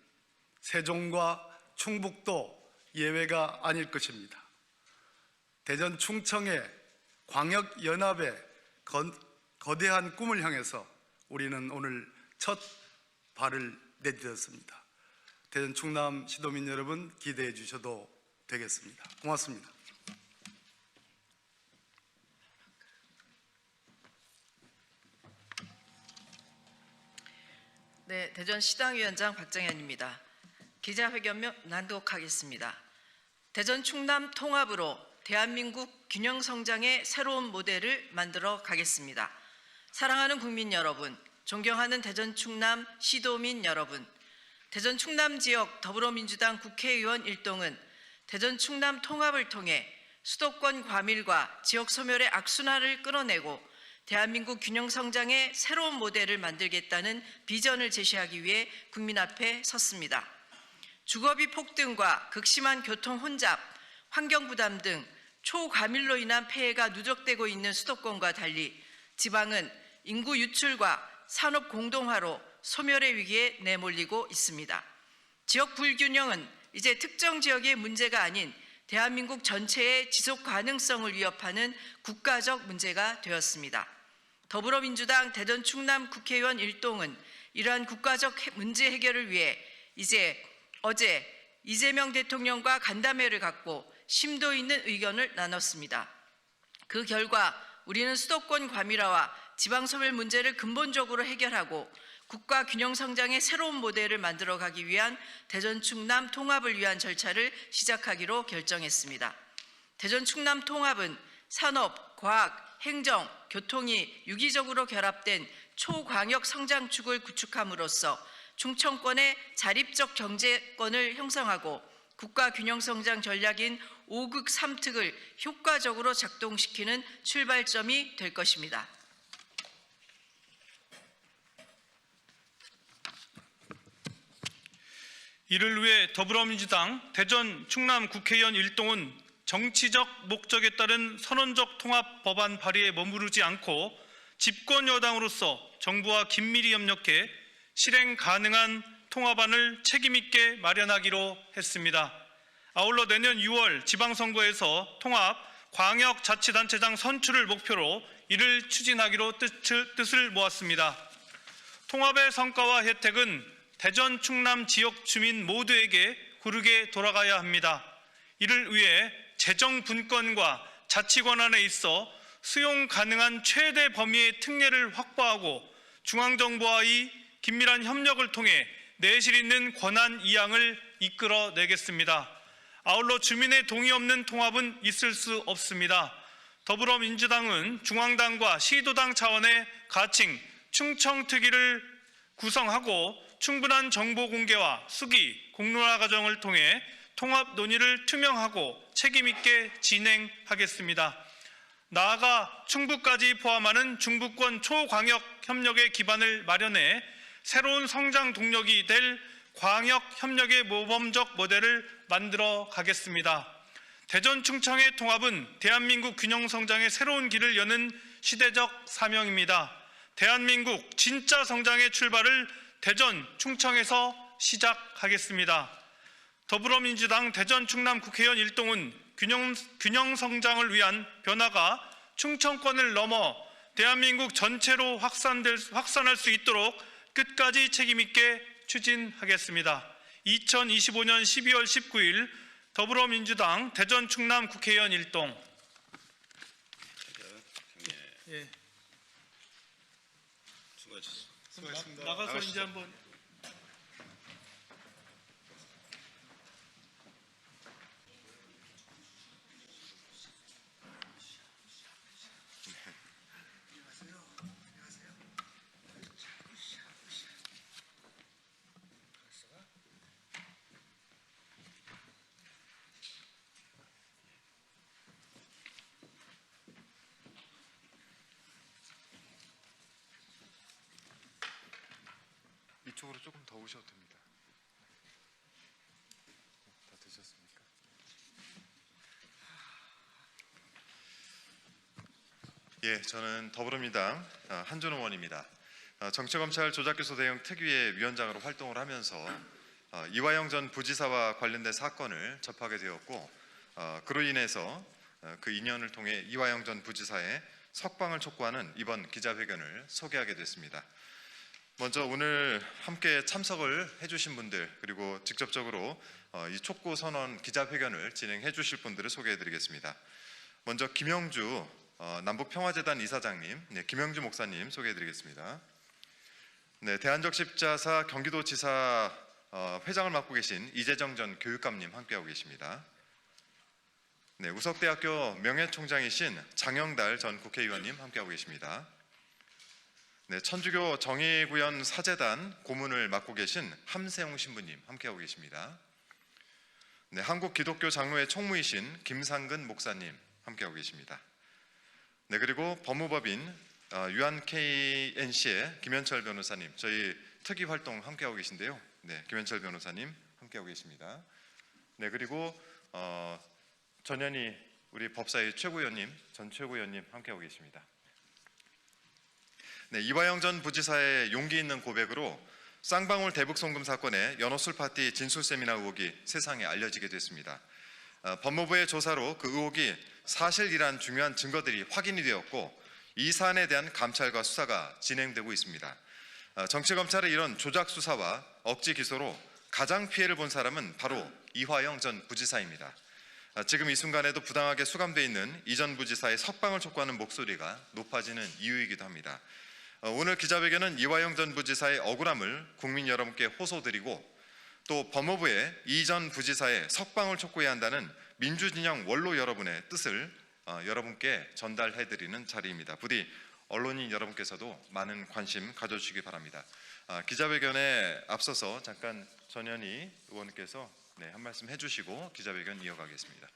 세종과 충북도 예외가 아닐 것입니다. 대전 충청의 광역연합의 거대한 꿈을 향해서 우리는 오늘 첫 발을 내딛었습니다. 대전 충남 시도민 여러분 기대해 주셔도 되겠습니다. 고맙습니다. 네, 대전시당위원장 박정현입니다. 기자회견 낭독하겠습니다. 대전 충남 통합으로 대한민국 균형성장의 새로운 모델을 만들어 가겠습니다. 사랑하는 국민 여러분, 존경하는 대전 충남 시도민 여러분, 대전 충남 지역 더불어민주당 국회의원 일동은 대전 충남 통합을 통해 수도권 과밀과 지역 소멸의 악순환을 끌어내고 대한민국 균형성장의 새로운 모델을 만들겠다는 비전을 제시하기 위해 국민 앞에 섰습니다. 주거비 폭등과 극심한 교통 혼잡, 환경 부담 등 초과밀로 인한 폐해가 누적되고 있는 수도권과 달리 지방은 인구 유출과 산업 공동화로 소멸의 위기에 내몰리고 있습니다. 지역 불균형은 이제 특정 지역의 문제가 아닌 대한민국 전체의 지속 가능성을 위협하는 국가적 문제가 되었습니다. 더불어민주당 대전 충남 국회의원 일동은 이러한 국가적 문제 해결을 위해 어제 이재명 대통령과 간담회를 갖고 심도 있는 의견을 나눴습니다. 그 결과 우리는 수도권 과밀화와 지방소멸 문제를 근본적으로 해결하고 국가 균형 성장의 새로운 모델을 만들어가기 위한 대전 충남 통합을 위한 절차를 시작하기로 결정했습니다. 대전 충남 통합은 산업, 과학, 행정, 교통이 유기적으로 결합된 초광역 성장축을 구축함으로써 충청권의 자립적 경제권을 형성하고 국가 균형 성장 전략인 5극 3특을 효과적으로 작동시키는 출발점이 될 것입니다. 이를 위해 더불어민주당 대전 충남 국회의원 일동은 정치적 목적에 따른 선언적 통합 법안 발의에 머무르지 않고 집권 여당으로서 정부와 긴밀히 협력해 실행 가능한 통합안을 책임 있게 마련하기로 했습니다. 아울러 내년 6월 지방선거에서 통합 광역자치단체장 선출을 목표로 이를 추진하기로 뜻을 모았습니다. 통합의 성과와 혜택은 대전 충남 지역 주민 모두에게 고르게 돌아가야 합니다. 이를 위해 재정 분권과 자치 권한에 있어 수용 가능한 최대 범위의 특례를 확보하고 중앙정부와의 긴밀한 협력을 통해 내실 있는 권한 이양을 이끌어내겠습니다. 아울러 주민의 동의 없는 통합은 있을 수 없습니다. 더불어민주당은 중앙당과 시도당 차원의 가칭 충청특위를 구성하고 충분한 정보 공개와 수기, 공론화 과정을 통해 통합 논의를 투명하고 책임 있게 진행하겠습니다. 나아가 충북까지 포함하는 중부권 초광역 협력의 기반을 마련해 새로운 성장 동력이 될 광역 협력의 모범적 모델을 만들어 가겠습니다. 대전 충청의 통합은 대한민국 균형 성장의 새로운 길을 여는 시대적 사명입니다. 대한민국 진짜 성장의 출발을 대전 충청에서 시작하겠습니다. 더불어민주당 대전 충남 국회의원 일동은 균형 성장을 위한 변화가 충청권을 넘어 대한민국 전체로 확산할 수 있도록 끝까지 책임있게 추진하겠습니다. 2025년 12월 19일 더불어민주당 대전 충남 국회의원 일동. 예. 수고하셨습니다. 나가서 이제 한번. 이쪽으로 조금 더 오셔도 됩니다. 다 드셨습니까? 예, 저는 더불어민주당 한준호 의원입니다. 정치검찰 조작교수 대응 특위의 위원장으로 활동을 하면서 이화영 전 부지사와 관련된 사건을 접하게 되었고 그로 인해서 그 인연을 통해 이화영 전 부지사의 석방을 촉구하는 이번 기자회견을 소개하게 됐습니다. 먼저 오늘 함께 참석을 해주신 분들 그리고 직접적으로 이 촉구 선언 기자회견을 진행해 주실 분들을 소개해 드리겠습니다. 먼저 김영주 남북평화재단 이사장님, 김영주 목사님 소개해 드리겠습니다. 대한적십자사 경기도지사 회장을 맡고 계신 이재정 전 교육감님 함께하고 계십니다. 우석대학교 명예총장이신 장영달 전 국회의원님 함께하고 계십니다. 천주교 정의구현 사재단 고문을 맡고 계신 함세웅 신부님 함께하고 계십니다. 한국기독교 장로회 총무이신 김상근 목사님 함께하고 계십니다. 그리고 법무법인 UNKNC의 김현철 변호사님, 저희 특위 활동 함께하고 계신데요. 김현철 변호사님 함께하고 계십니다. 그리고 전현희 우리 법사위 최고위원님, 전 최고위원님 함께하고 계십니다. 이화영 전 부지사의 용기 있는 고백으로 쌍방울 대북송금 사건의 연호술 파티 진술 세미나 의혹이 세상에 알려지게 됐습니다. 법무부의 조사로 그 의혹이 사실이란 중요한 증거들이 확인이 되었고 이 사안에 대한 감찰과 수사가 진행되고 있습니다. 정치검찰의 이런 조작 수사와 억지 기소로 가장 피해를 본 사람은 바로 이화영 전 부지사입니다. 지금 이 순간에도 부당하게 수감되어 있는 이 전 부지사의 석방을 촉구하는 목소리가 높아지는 이유이기도 합니다. 오늘 기자회견은 이화영 전 부지사의 억울함을 국민 여러분께 호소드리고 또 법무부의 이 전 부지사의 석방을 촉구해야 한다는 민주진영 원로 여러분의 뜻을 여러분께 전달해드리는 자리입니다. 부디 언론인 여러분께서도 많은 관심 가져주시기 바랍니다. 기자회견에 앞서서 잠깐 전현희 의원께서 한 말씀 해주시고 기자회견 이어가겠습니다.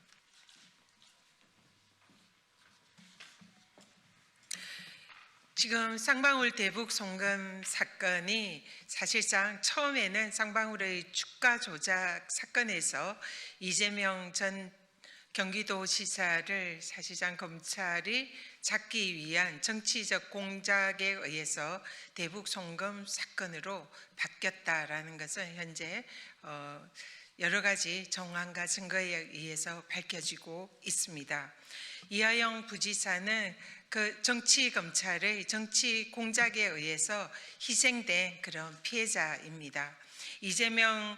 지금 쌍방울 대북 송금 사건이 사실상 처음에는 쌍방울의 주가 조작 사건에서 이재명 전 경기도지사를 사실상 검찰이 잡기 위한 정치적 공작에 의해서 대북 송금 사건으로 바뀌었다라는 것은 현재 여러 가지 정황과 증거에 의해서 밝혀지고 있습니다. 이화영 부지사는 그 정치 검찰의 정치 공작에 의해서 희생된 그런 피해자입니다. 이재명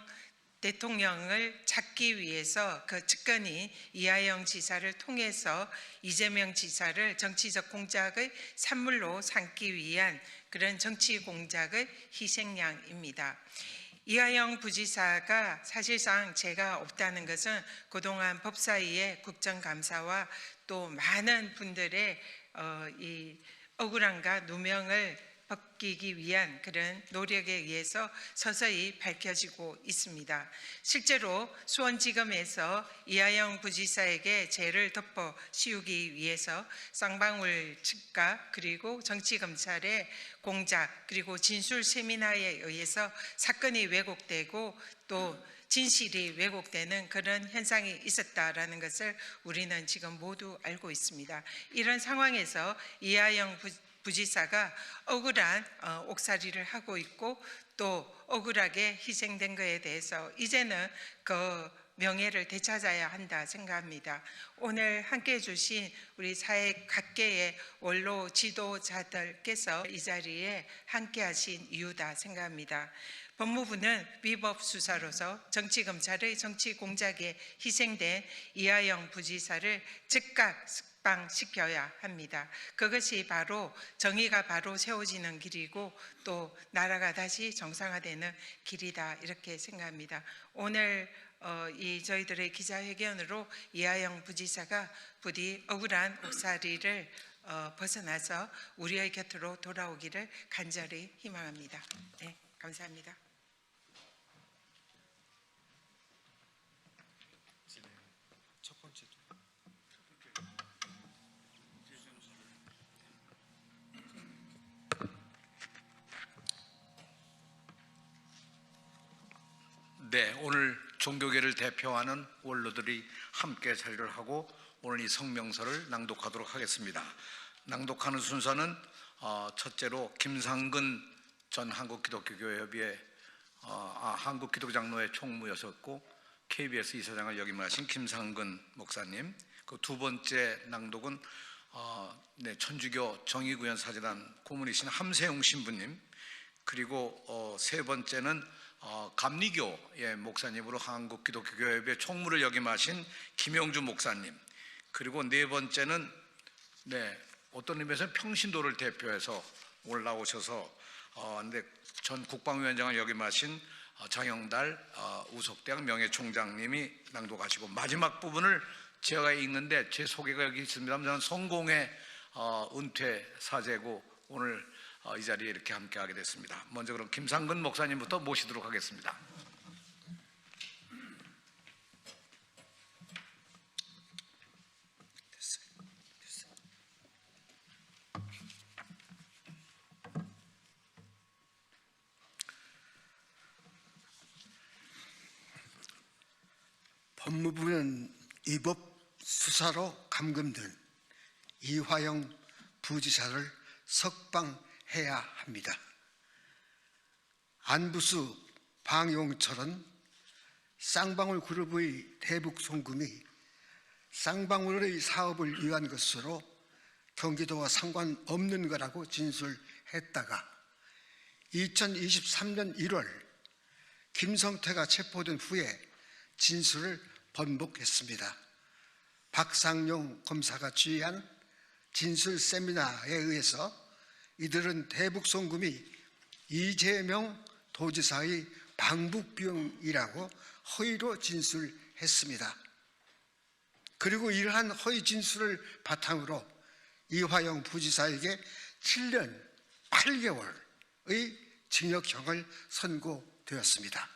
대통령을 잡기 위해서 그 측근이 이화영 지사를 통해서 이재명 지사를 정치적 공작의 산물로 삼기 위한 그런 정치 공작의 희생양입니다. 이화영 부지사가 사실상 죄가 없다는 것은 그동안 법사위의 국정감사와 또 많은 분들의 이 억울함과 누명을 벗기기 위한 그런 노력에 의해서 서서히 밝혀지고 있습니다. 실제로 수원지검에서 이화영 부지사에게 죄를 덮어 씌우기 위해서 쌍방울 측과 그리고 정치검찰의 공작 그리고 진술 세미나에 의해서 사건이 왜곡되고 또 진실이 왜곡되는 그런 현상이 있었다라는 것을 우리는 지금 모두 알고 있습니다. 이런 상황에서 이화영 부지사가 억울한 옥살이를 하고 있고 또 억울하게 희생된 것에 대해서 이제는 그 명예를 되찾아야 한다 생각합니다. 오늘 함께해 주신 우리 사회 각계의 원로 지도자들께서 이 자리에 함께하신 이유다 생각합니다. 법무부는 위법 수사로서 정치검찰의 정치 공작에 희생된 이하영 부지사를 즉각 석방시켜야 합니다. 그것이 바로 정의가 바로 세워지는 길이고 또 나라가 다시 정상화되는 길이다 이렇게 생각합니다. 오늘 이 저희들의 기자회견으로 이하영 부지사가 부디 억울한 옥살이를 벗어나서 우리의 곁으로 돌아오기를 간절히 희망합니다. 네, 감사합니다. 네, 오늘 종교계를 대표하는 원로들이 함께 자리를 하고 오늘 이 성명서를 낭독하도록 하겠습니다. 낭독하는 순서는 첫째로 김상근 전 한국기독교교회협의회 한국기독장로회 총무였었고 KBS 이사장을 역임하신 김상근 목사님, 그 두 번째 낭독은 천주교 정의구현 사재단 고문이신 함세용 신부님, 그리고 세 번째는 감리교의 목사님으로 한국기독교교회협의회 총무를 역임하신 김영주 목사님, 그리고 네 번째는 어떤 의미에서는 평신도를 대표해서 올라오셔서 전 국방위원장을 역임하신 장영달 우석대학 명예총장님이 낭독하시고, 마지막 부분을 제가 읽는데 제 소개가 여기 있습니다만 저는 성공의 은퇴 사제고 오늘 이 자리에 이렇게 함께하게 됐습니다. 먼저 그럼 김상근 목사님부터 모시도록 하겠습니다. 법무부는 위법 수사로 감금된 이화영 부지사를 석방해야 합니다. 안부수 방용철은 쌍방울 그룹의 대북 송금이 쌍방울의 사업을 위한 것으로 경기도와 상관없는 거라고 진술했다가 2023년 1월 김성태가 체포된 후에 진술을 번복했습니다. 박상용 검사가 주의한 진술 세미나에 의해서 이들은 대북 송금이 이재명 도지사의 방북 비용이라고 허위로 진술했습니다. 그리고 이러한 허위 진술을 바탕으로 이화영 부지사에게 7년 8개월의 징역형을 선고되었습니다.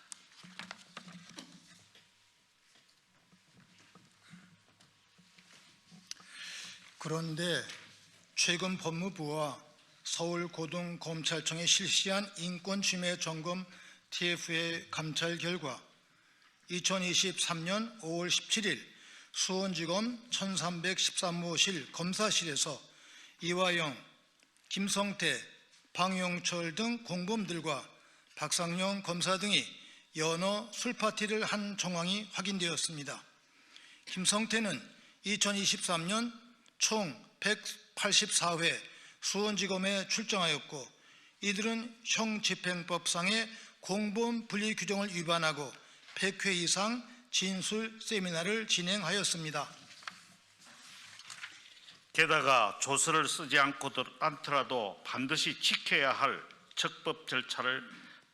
그런데 최근 법무부와 서울고등검찰청이 실시한 인권침해 점검 TF의 감찰 결과 2023년 5월 17일 수원지검 1313호실 검사실에서 이화영, 김성태, 방용철 등 공범들과 박상용 검사 등이 연어 술파티를 한 정황이 확인되었습니다. 김성태는 2023년 총 184회 수원지검에 출정하였고 이들은 형집행법상의 공범 분리 규정을 위반하고 100회 이상 진술 세미나를 진행하였습니다. 게다가 조서를 쓰지 않더라도 반드시 지켜야 할 적법 절차를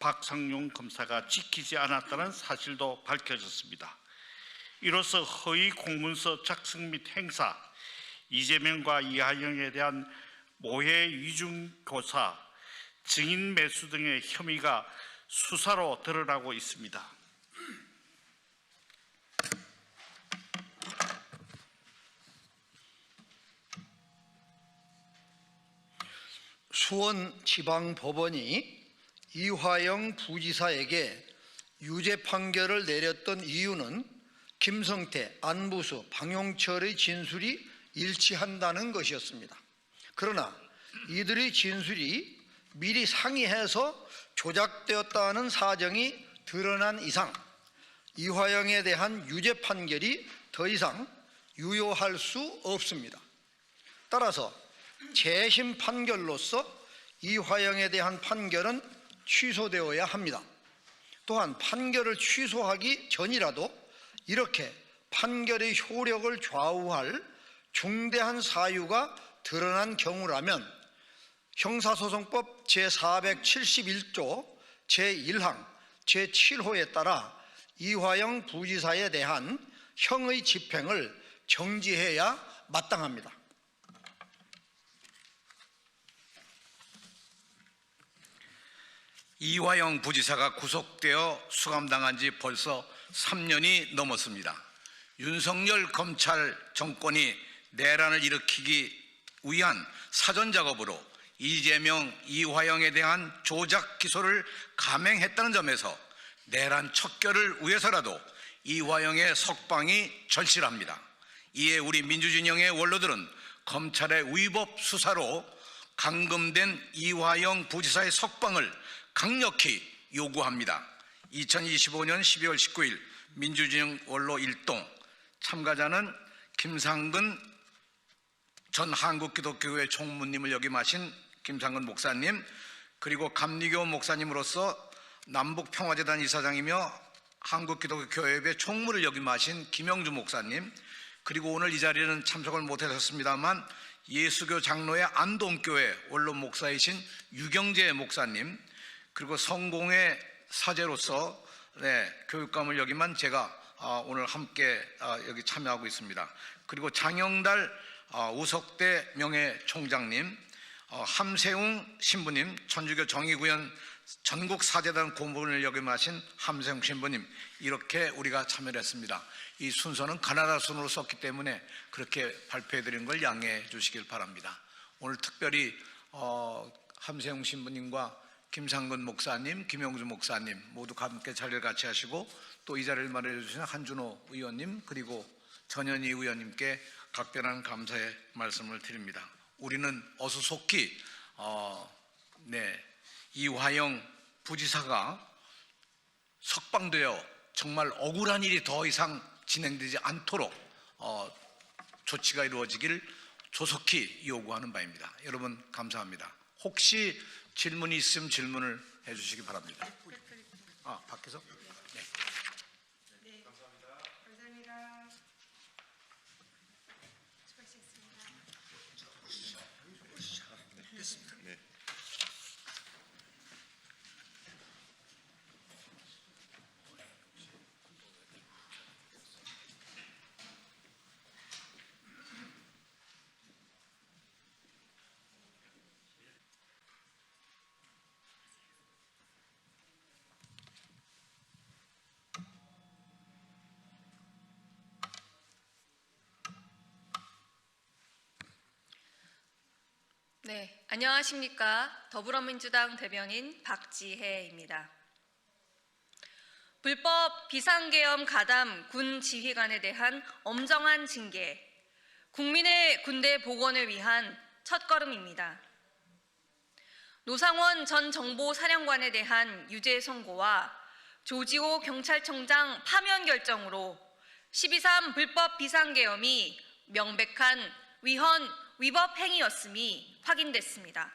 박상용 검사가 지키지 않았다는 사실도 밝혀졌습니다. 이로써 허위 공문서 작성 및 행사, 이재명과 이하영에 대한 모해 위중교사, 증인 매수 등의 혐의가 수사로 드러나고 있습니다. 수원지방법원이 이화영 부지사에게 유죄 판결을 내렸던 이유는 김성태, 안부수, 방용철의 진술이 일치한다는 것이었습니다. 그러나 이들의 진술이 미리 상의해서 조작되었다는 사정이 드러난 이상 이화영에 대한 유죄 판결이 더 이상 유효할 수 없습니다. 따라서 재심 판결로서 이화영에 대한 판결은 취소되어야 합니다. 또한 판결을 취소하기 전이라도 이렇게 판결의 효력을 좌우할 중대한 사유가 드러난 경우라면 형사소송법 제471조 제1항 제7호에 따라 이화영 부지사에 대한 형의 집행을 정지해야 마땅합니다. 이화영 부지사가 구속되어 수감당한 지 벌써 3년이 넘었습니다. 윤석열 검찰 정권이 내란을 일으키기 위한 사전작업으로 이재명, 이화영에 대한 조작 기소를 감행했다는 점에서 내란 척결을 위해서라도 이화영의 석방이 절실합니다. 이에 우리 민주진영의 원로들은 검찰의 위법 수사로 감금된 이화영 부지사의 석방을 강력히 요구합니다. 2025년 12월 19일 민주진영 원로 1동 참가자는 김상근 전 한국기독교회 총무님을 역임하신 김상근 목사님, 그리고 감리교 목사님으로서 남북평화재단 이사장이며 한국기독교회의 총무를 역임하신 김영주 목사님, 그리고 오늘 이 자리에는 참석을 못하셨습니다만 예수교 장로의 안동교회 원로 목사이신 유경재 목사님, 그리고 성공의 사제로서 교육감을 역임한 제가 오늘 함께 여기 참여하고 있습니다. 그리고 장영달 우석대 명예총장님, 함세웅 신부님, 천주교 정의구현 전국사제단 고문을 역임하신 함세웅 신부님, 이렇게 우리가 참여를 했습니다. 이 순서는 가나다 순으로 썼기 때문에 그렇게 발표해드린 걸 양해해 주시길 바랍니다. 오늘 특별히 함세웅 신부님과 김상근 목사님, 김영주 목사님 모두 함께 자리를 같이 하시고 또 이 자리를 마련해 주신 한준호 의원님 그리고 전현희 의원님께 각별한 감사의 말씀을 드립니다. 우리는 어수속히 이화영 부지사가 석방되어 정말 억울한 일이 더 이상 진행되지 않도록 조치가 이루어지길 조속히 요구하는 바입니다. 여러분 감사합니다. 혹시 질문이 있으면 질문을 해주시기 바랍니다. 밖에서? 네. 감사합니다. 네. 네, 안녕하십니까. 더불어민주당 대변인 박지혜입니다. 불법 비상계엄 가담 군 지휘관에 대한 엄정한 징계, 국민의 군대 복원을 위한 첫걸음입니다. 노상원 전 정보사령관에 대한 유죄 선고와 조지호 경찰청장 파면 결정으로 12.3 불법 비상계엄이 명백한 위법 행위였음이 확인됐습니다.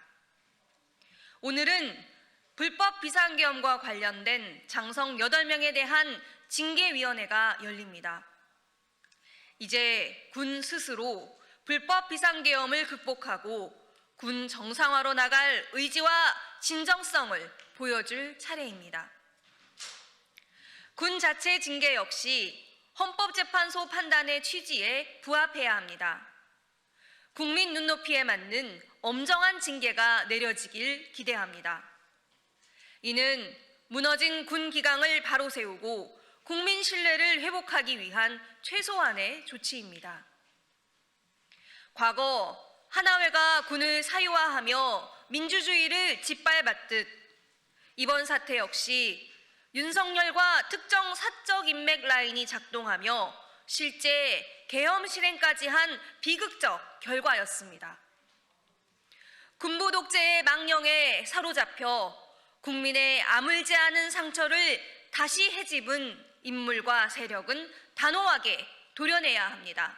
오늘은 불법 비상계엄과 관련된 장성 8명에 대한 징계위원회가 열립니다. 이제 군 스스로 불법 비상계엄을 극복하고 군 정상화로 나갈 의지와 진정성을 보여줄 차례입니다. 군 자체 징계 역시 헌법재판소 판단의 취지에 부합해야 합니다. 국민 눈높이에 맞는 엄정한 징계가 내려지길 기대합니다. 이는 무너진 군 기강을 바로 세우고 국민 신뢰를 회복하기 위한 최소한의 조치입니다. 과거 하나회가 군을 사유화하며 민주주의를 짓밟았듯 이번 사태 역시 윤석열과 특정 사적 인맥 라인이 작동하며 실제 계엄 실행까지 한 비극적 결과였습니다. 군부 독재의 망령에 사로잡혀 국민의 아물지 않은 상처를 다시 헤집은 인물과 세력은 단호하게 도려내야 합니다.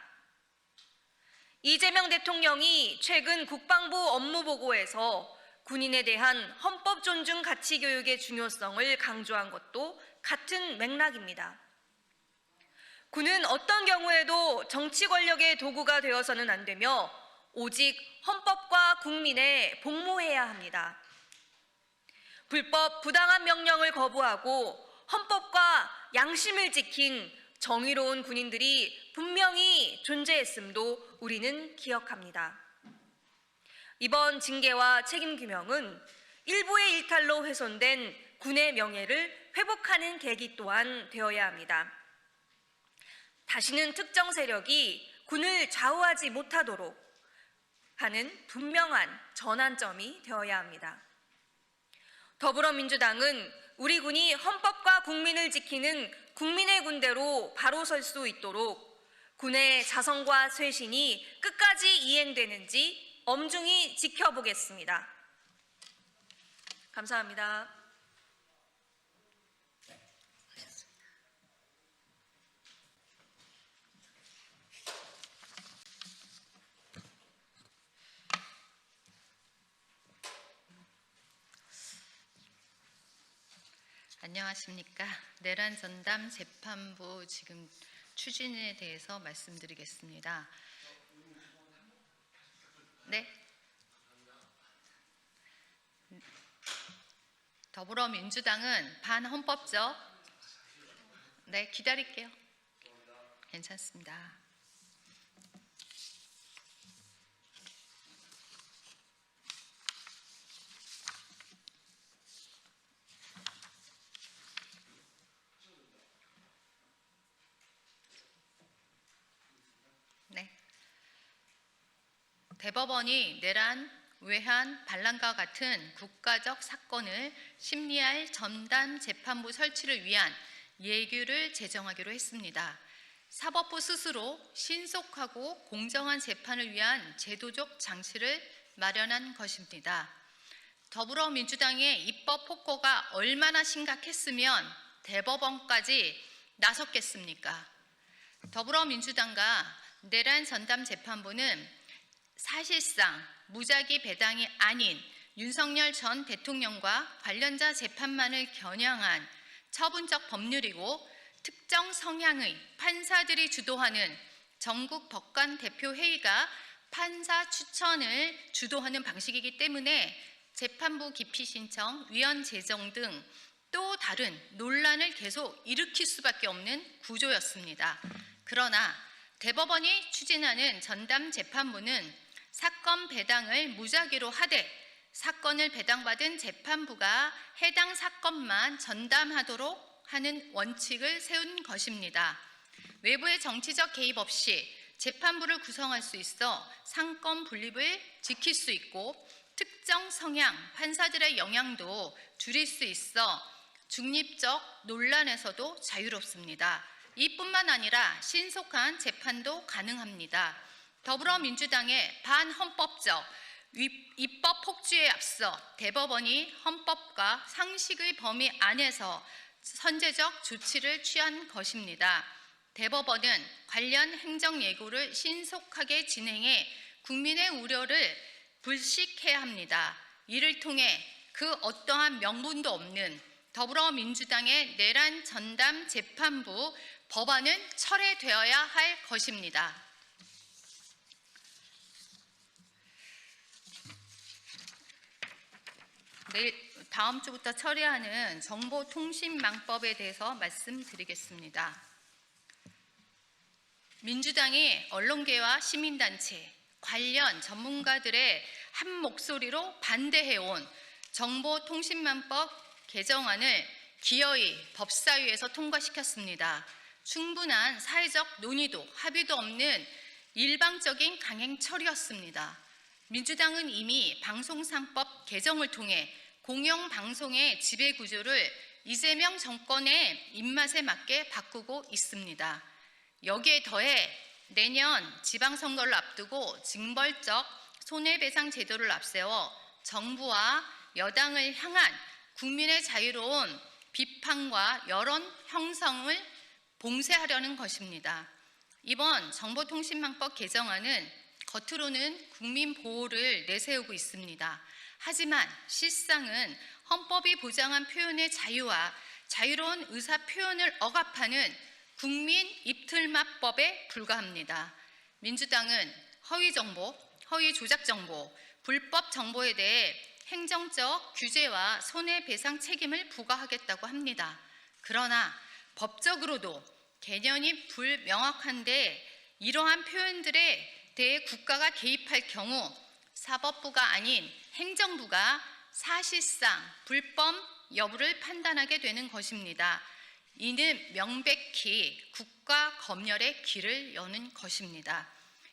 이재명 대통령이 최근 국방부 업무보고에서 군인에 대한 헌법 존중 가치 교육의 중요성을 강조한 것도 같은 맥락입니다. 군은 어떤 경우에도 정치 권력의 도구가 되어서는 안 되며 오직 헌법과 국민에 복무해야 합니다. 불법 부당한 명령을 거부하고 헌법과 양심을 지킨 정의로운 군인들이 분명히 존재했음도 우리는 기억합니다. 이번 징계와 책임 규명은 일부의 일탈로 훼손된 군의 명예를 회복하는 계기 또한 되어야 합니다. 다시는 특정 세력이 군을 좌우하지 못하도록 하는 분명한 전환점이 되어야 합니다. 더불어민주당은 우리 군이 헌법과 국민을 지키는 국민의 군대로 바로 설 수 있도록 군의 자성과 쇄신이 끝까지 이행되는지 엄중히 지켜보겠습니다. 감사합니다. 안녕하십니까. 내란 전담 재판부 지금 추진에 대해서 말씀드리겠습니다. 네. 더불어민주당은 반헌법적. 네, 기다릴게요. 괜찮습니다. 대법원이 내란, 외환, 반란과 같은 국가적 사건을 심리할 전담 재판부 설치를 위한 예규를 제정하기로 했습니다. 사법부 스스로 신속하고 공정한 재판을 위한 제도적 장치를 마련한 것입니다. 더불어민주당의 입법 폭거가 얼마나 심각했으면 대법원까지 나섰겠습니까? 더불어민주당과 내란 전담 재판부는 사실상 무작위 배당이 아닌 윤석열 전 대통령과 관련자 재판만을 겨냥한 처분적 법률이고 특정 성향의 판사들이 주도하는 전국 법관 대표회의가 판사 추천을 주도하는 방식이기 때문에 재판부 기피 신청, 위원 제정 등 또 다른 논란을 계속 일으킬 수밖에 없는 구조였습니다. 그러나 대법원이 추진하는 전담 재판부는 사건 배당을 무작위로 하되 사건을 배당받은 재판부가 해당 사건만 전담하도록 하는 원칙을 세운 것입니다. 외부의 정치적 개입 없이 재판부를 구성할 수 있어 상권 분립을 지킬 수 있고 특정 성향 판사들의 영향도 줄일 수 있어 중립적 논란에서도 자유롭습니다. 이뿐만 아니라 신속한 재판도 가능합니다. 더불어민주당의 반헌법적 입법 폭주에 앞서 대법원이 헌법과 상식의 범위 안에서 선제적 조치를 취한 것입니다. 대법원은 관련 행정 예고를 신속하게 진행해 국민의 우려를 불식해야 합니다. 이를 통해 그 어떠한 명분도 없는 더불어민주당의 내란 전담 재판부 법안은 철회되어야 할 것입니다. 다음 주부터 처리하는 정보통신망법에 대해서 말씀드리겠습니다. 민주당이 언론계와 시민단체, 관련 전문가들의 한 목소리로 반대해온 정보통신망법 개정안을 기어이 법사위에서 통과시켰습니다. 충분한 사회적 논의도 합의도 없는 일방적인 강행 처리였습니다. 민주당은 이미 방송상법 개정을 통해 공영방송의 지배구조를 이재명 정권의 입맛에 맞게 바꾸고 있습니다. 여기에 더해 내년 지방선거를 앞두고 징벌적 손해배상 제도를 앞세워 정부와 여당을 향한 국민의 자유로운 비판과 여론 형성을 봉쇄하려는 것입니다. 이번 정보통신망법 개정안은 겉으로는 국민 보호를 내세우고 있습니다. 하지만 실상은 헌법이 보장한 표현의 자유와 자유로운 의사 표현을 억압하는 국민 입틀막법에 불과합니다. 민주당은 허위 정보, 허위 조작 정보, 불법 정보에 대해 행정적 규제와 손해배상 책임을 부과하겠다고 합니다. 그러나 법적으로도 개념이 불명확한데 이러한 표현들에 대해 국가가 개입할 경우 사법부가 아닌 행정부가 사실상 불법 여부를 판단하게 되는 것입니다. 이는 명백히 국가 검열의 길을 여는 것입니다.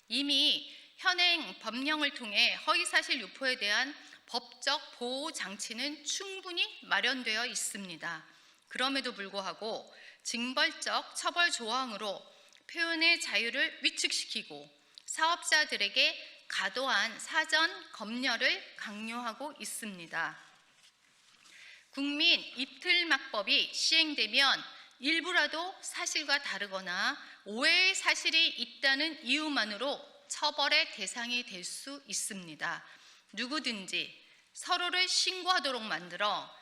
이미 현행 법령을 통해 허위사실 유포에 대한 법적 보호 장치는 충분히 마련되어 있습니다. 그럼에도 불구하고 징벌적 처벌 조항으로 표현의 자유를 위축시키고 사업자들에게 과도한 사전 검열을 강요하고 있습니다. 국민 입틀막법이 시행되면 일부라도 사실과 다르거나 오해의 사실이 있다는 이유만으로 처벌의 대상이 될 수 있습니다. 누구든지 서로를 신고하도록 만들어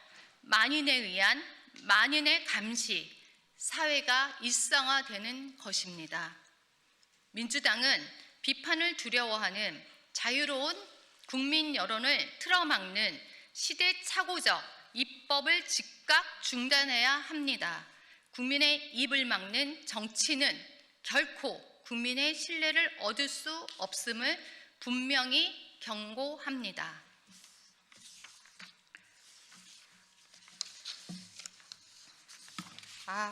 만인에 의한 만인의 감시, 사회가 일상화되는 것입니다. 민주당은 비판을 두려워하는 자유로운 국민 여론을 틀어막는 시대착오적 입법을 즉각 중단해야 합니다. 국민의 입을 막는 정치는 결코 국민의 신뢰를 얻을 수 없음을 분명히 경고합니다.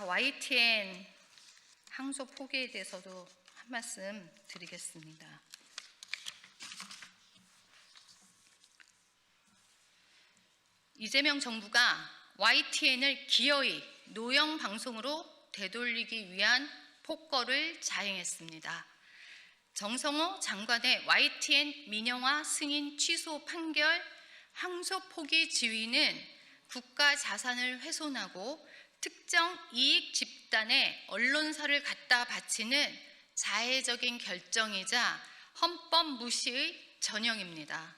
YTN 항소 포기에 대해서도 한 말씀 드리겠습니다. 이재명 정부가 YTN을 기어이 노영 방송으로 되돌리기 위한 폭거를 자행했습니다. 정성호 장관의 YTN 민영화 승인 취소 판결 항소 포기 지위는 국가 자산을 훼손하고 특정 이익 집단에 언론사를 갖다 바치는 자해적인 결정이자 헌법 무시의 전형입니다.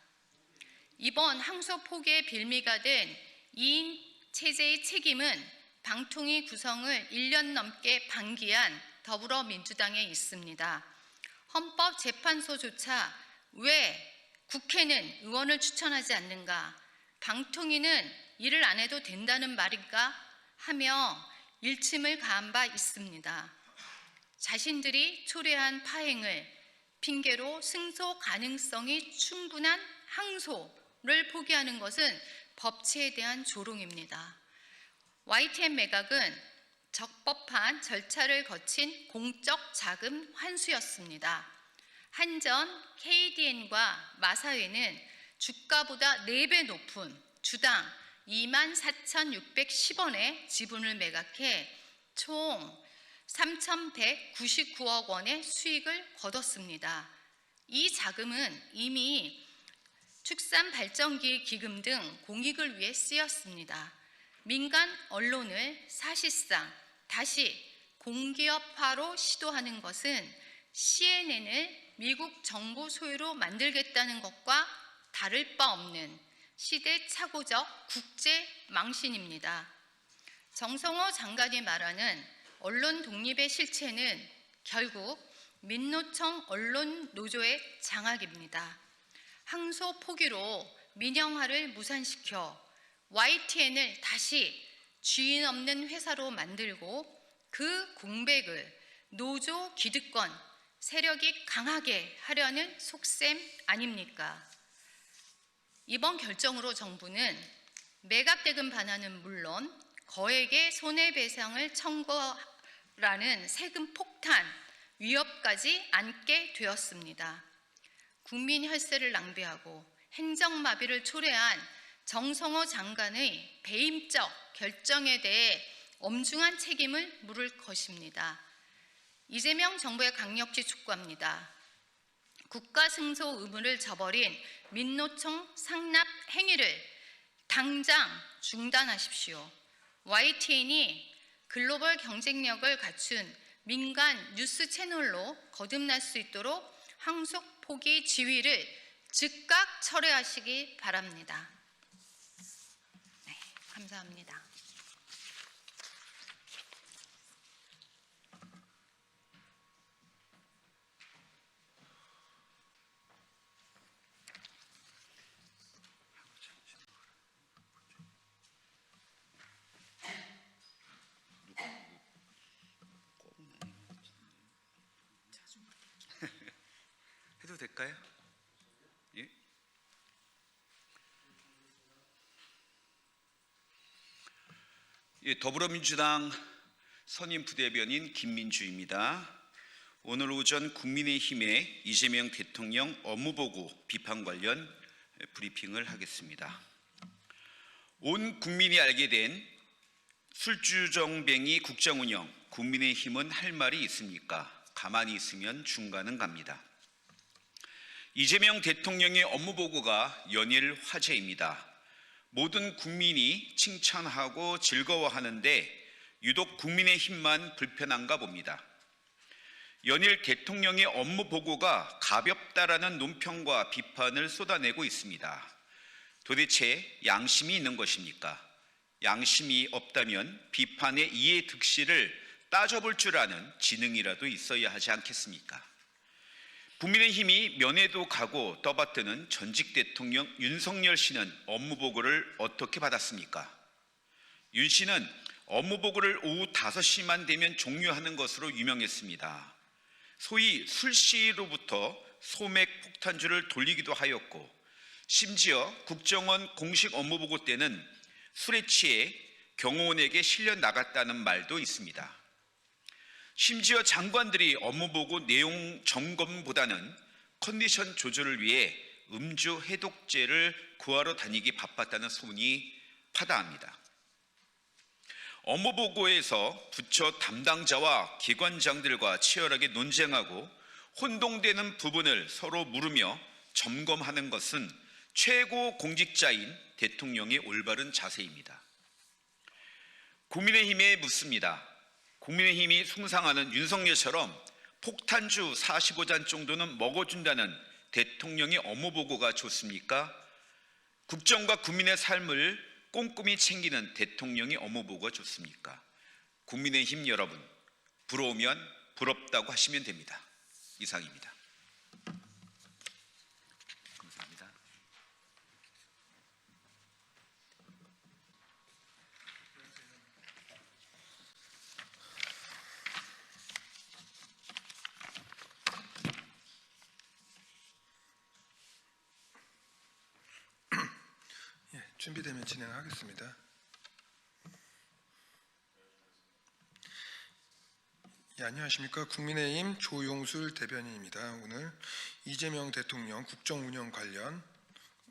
이번 항소 포기의 빌미가 된 2인 체제의 책임은 방통위 구성을 1년 넘게 방기한 더불어민주당에 있습니다. 헌법재판소조차 왜 국회는 의원을 추천하지 않는가? 방통위는 일을 안 해도 된다는 말인가? 하며 일침을 가한 바 있습니다. 자신들이 초래한 파행을 핑계로 승소 가능성이 충분한 항소를 포기하는 것은 법치에 대한 조롱입니다. YTN 매각은 적법한 절차를 거친 공적 자금 환수였습니다. 한전, KDN과 마사회는 주가보다 4배 높은 주당 24,610원의 지분을 매각해 총 3,199억 원의 수익을 거뒀습니다. 이 자금은 이미 축산발전기 기금 등 공익을 위해 쓰였습니다. 민간 언론을 사실상 다시 공기업화로 시도하는 것은 CNN을 미국 정부 소유로 만들겠다는 것과 다를 바 없는 시대착오적 국제망신입니다. 정성호 장관이 말하는 언론 독립의 실체는 결국 민노총 언론노조의 장악입니다. 항소 포기로 민영화를 무산시켜 YTN을 다시 주인 없는 회사로 만들고 그 공백을 노조 기득권 세력이 강하게 하려는 속셈 아닙니까? 이번 결정으로 정부는 매각대금 반환은 물론 거액의 손해배상을 청구라는 세금 폭탄 위협까지 안게 되었습니다. 국민 혈세를 낭비하고 행정마비를 초래한 정성호 장관의 배임적 결정에 대해 엄중한 책임을 물을 것입니다. 이재명 정부에 강력히 촉구합니다. 국가 승소 의무를 저버린 민노총 상납 행위를 당장 중단하십시오. YTN이 글로벌 경쟁력을 갖춘 민간 뉴스 채널로 거듭날 수 있도록 항속 포기 지위를 즉각 철회하시기 바랍니다. 네, 감사합니다. 해도 될까요? 예? 예, 더불어민주당 선임 부대변인 김민주입니다. 오늘 오전 국민의힘의 이재명 대통령 업무보고 비판 관련 브리핑을 하겠습니다. 온 국민이 알게 된 술주정뱅이 국정운영, 국민의힘은 할 말이 있습니까? 가만히 있으면 중간은 갑니다. 이재명 대통령의 업무보고가 연일 화제입니다. 모든 국민이 칭찬하고 즐거워하는데 유독 국민의힘만 불편한가 봅니다. 연일 대통령의 업무보고가 가볍다라는 논평과 비판을 쏟아내고 있습니다. 도대체 양심이 있는 것입니까? 양심이 없다면 비판의 이해 득실을 따져볼 줄 아는 지능이라도 있어야 하지 않겠습니까? 국민의힘이 면회도 가고 떠받드는 전직 대통령 윤석열 씨는 업무보고를 어떻게 받았습니까? 윤 씨는 업무보고를 오후 5시만 되면 종료하는 것으로 유명했습니다. 소위 술 씨로부터 소맥 폭탄주를 돌리기도 하였고, 심지어 국정원 공식 업무보고 때는 술에 취해 경호원에게 실려 나갔다는 말도 있습니다. 심지어 장관들이 업무보고 내용 점검보다는 컨디션 조절을 위해 음주 해독제를 구하러 다니기 바빴다는 소문이 파다합니다. 업무보고에서 부처 담당자와 기관장들과 치열하게 논쟁하고 혼동되는 부분을 서로 물으며 점검하는 것은 최고 공직자인 대통령의 올바른 자세입니다. 국민의힘에 묻습니다. 국민의힘이 숭상하는 윤석열처럼 폭탄주 45잔 정도는 먹어준다는 대통령의 업무보고가 좋습니까? 국정과 국민의 삶을 꼼꼼히 챙기는 대통령의 업무보고가 좋습니까? 국민의힘 여러분, 부러우면 부럽다고 하시면 됩니다. 이상입니다. 감사합니다. 준비되면 진행하겠습니다. 안녕하십니까. 국민의힘 조용술 대변인입니다. 오늘 이재명 대통령 국정운영 관련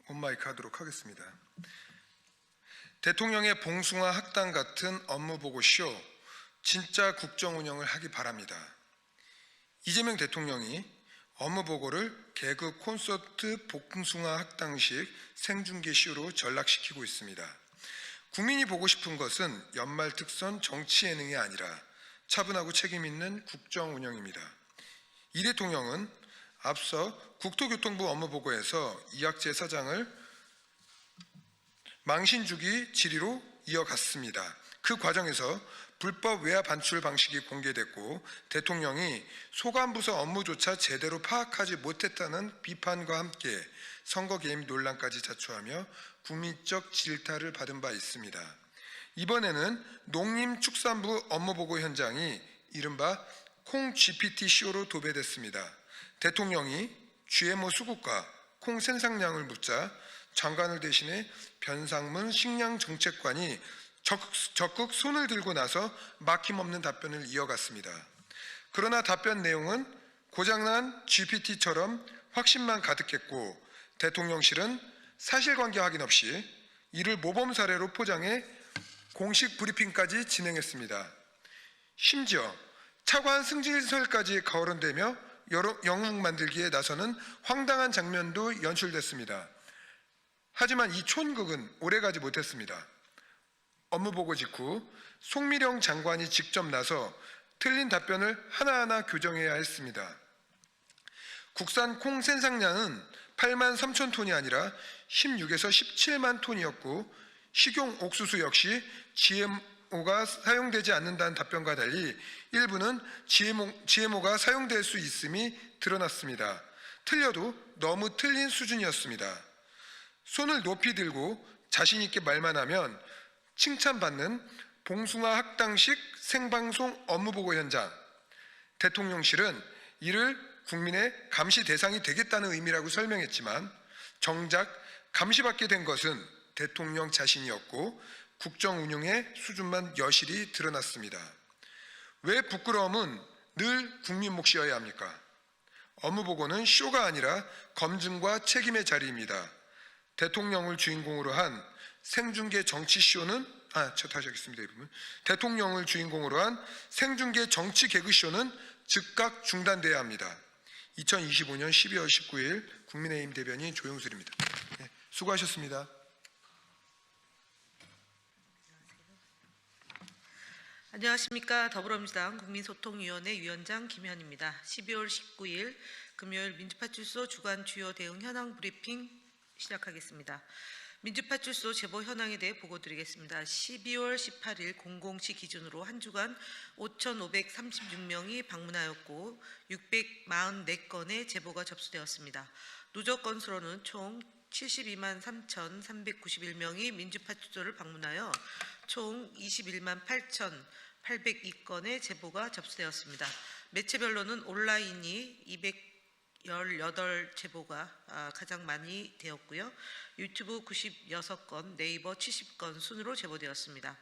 온마이크 하도록 하겠습니다. 대통령의 봉숭아 학당 같은 업무보고쇼, 진짜 국정운영을 하기 바랍니다. 이재명 대통령이 업무보고를 개그 콘서트 봉숭아 학당식 생중계 쇼로 전락시키고 있습니다. 국민이 보고 싶은 것은 연말 특선 정치 예능이 아니라 차분하고 책임있는 국정운영입니다. 이 대통령은 앞서 국토교통부 업무보고에서 이학재 사장을 망신주기 질의로 이어갔습니다. 그 과정에서 불법 외화 반출 방식이 공개됐고 대통령이 소관부서 업무조차 제대로 파악하지 못했다는 비판과 함께 선거 개입 논란까지 자초하며 국민적 질타를 받은 바 있습니다. 이번에는 농림축산부 업무보고 현장이 이른바 콩 GPT 쇼로 도배됐습니다. 대통령이 GMO 수급과 콩 생산량을 묻자 장관을 대신해 변상문 식량정책관이 적극 손을 들고 나서 막힘없는 답변을 이어갔습니다. 그러나 답변 내용은 고장난 GPT처럼 확신만 가득했고 대통령실은 사실관계 확인 없이 이를 모범 사례로 포장해 공식 브리핑까지 진행했습니다. 심지어 차관 승진설까지 거론되며 영웅 만들기에 나서는 황당한 장면도 연출됐습니다. 하지만 이 촌극은 오래가지 못했습니다. 업무보고 직후 송미령 장관이 직접 나서 틀린 답변을 하나하나 교정해야 했습니다. 국산 콩 생산량은 8만 3천 톤이 아니라 16에서 17만 톤이었고 식용 옥수수 역시 GMO가 사용되지 않는다는 답변과 달리 일부는 GMO가 사용될 수 있음이 드러났습니다. 틀려도 너무 틀린 수준이었습니다. 손을 높이 들고 자신 있게 말만 하면 칭찬받는 봉숭아 학당식 생방송 업무보고 현장. 대통령실은 이를 국민의 감시 대상이 되겠다는 의미라고 설명했지만 정작 감시받게 된 것은 대통령 자신이었고 국정 운영의 수준만 여실히 드러났습니다. 왜 부끄러움은 늘 국민 몫이어야 합니까? 업무보고는 쇼가 아니라 검증과 책임의 자리입니다. 대통령을 주인공으로 한 생중계 정치쇼는 다시 하겠습니다. 이 부분. 대통령을 주인공으로 한 생중계 정치 개그쇼는 즉각 중단돼야 합니다. 2025년 12월 19일 국민의힘 대변인 조영술입니다. 네, 수고하셨습니다. 안녕하십니까. 더불어민주당 국민소통위원회 위원장 김현입니다. 12월 19일 금요일 민주파출소 주간 주요 대응 현황 브리핑 시작하겠습니다. 민주파출소 제보 현황에 대해 보고드리겠습니다. 12월 18일 00시 기준으로 한 주간 5,536명이 방문하였고 644건의 제보가 접수되었습니다. 누적 건수로는 총 72만 3,391명이 민주파출소를 방문하여 총 21만 8,802건의 제보가 접수되었습니다. 매체별로는 온라인이 218제보가 가장 많이 되었고요. 유튜브 96건, 네이버 70건 순으로 제보되었습니다.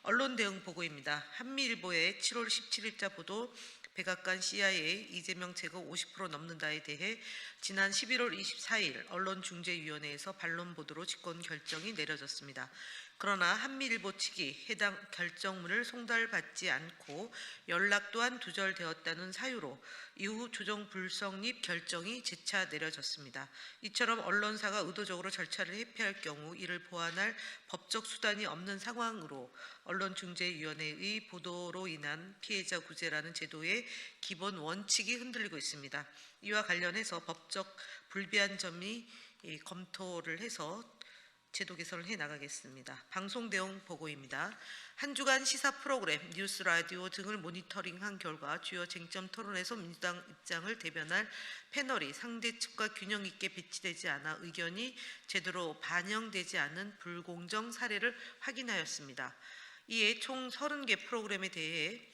언론 대응 보고입니다. 한미일보의 7월 17일자 보도 백악관 CIA 이재명 제거 50% 넘는다에 대해 지난 11월 24일 언론중재위원회에서 반론 보도로 집권 결정이 내려졌습니다. 그러나 한미일보 측이 해당 결정문을 송달받지 않고 연락 또한 두절되었다는 사유로 이후 조정 불성립 결정이 재차 내려졌습니다. 이처럼 언론사가 의도적으로 절차를 회피할 경우 이를 보완할 법적 수단이 없는 상황으로 언론중재위원회의 보도로 인한 피해자 구제라는 제도의 기본 원칙이 흔들리고 있습니다. 이와 관련해서 법적 불비한 점이 검토를 해서 제도 개선을 해나가겠습니다. 방송 대응 보고입니다. 한 주간 시사 프로그램, 뉴스, 라디오 등을 모니터링한 결과 주요 쟁점 토론에서 민주당 입장을 대변할 패널이 상대 측과 균형 있게 배치되지 않아 의견이 제대로 반영되지 않은 불공정 사례를 확인하였습니다. 이에 총 30개 프로그램에 대해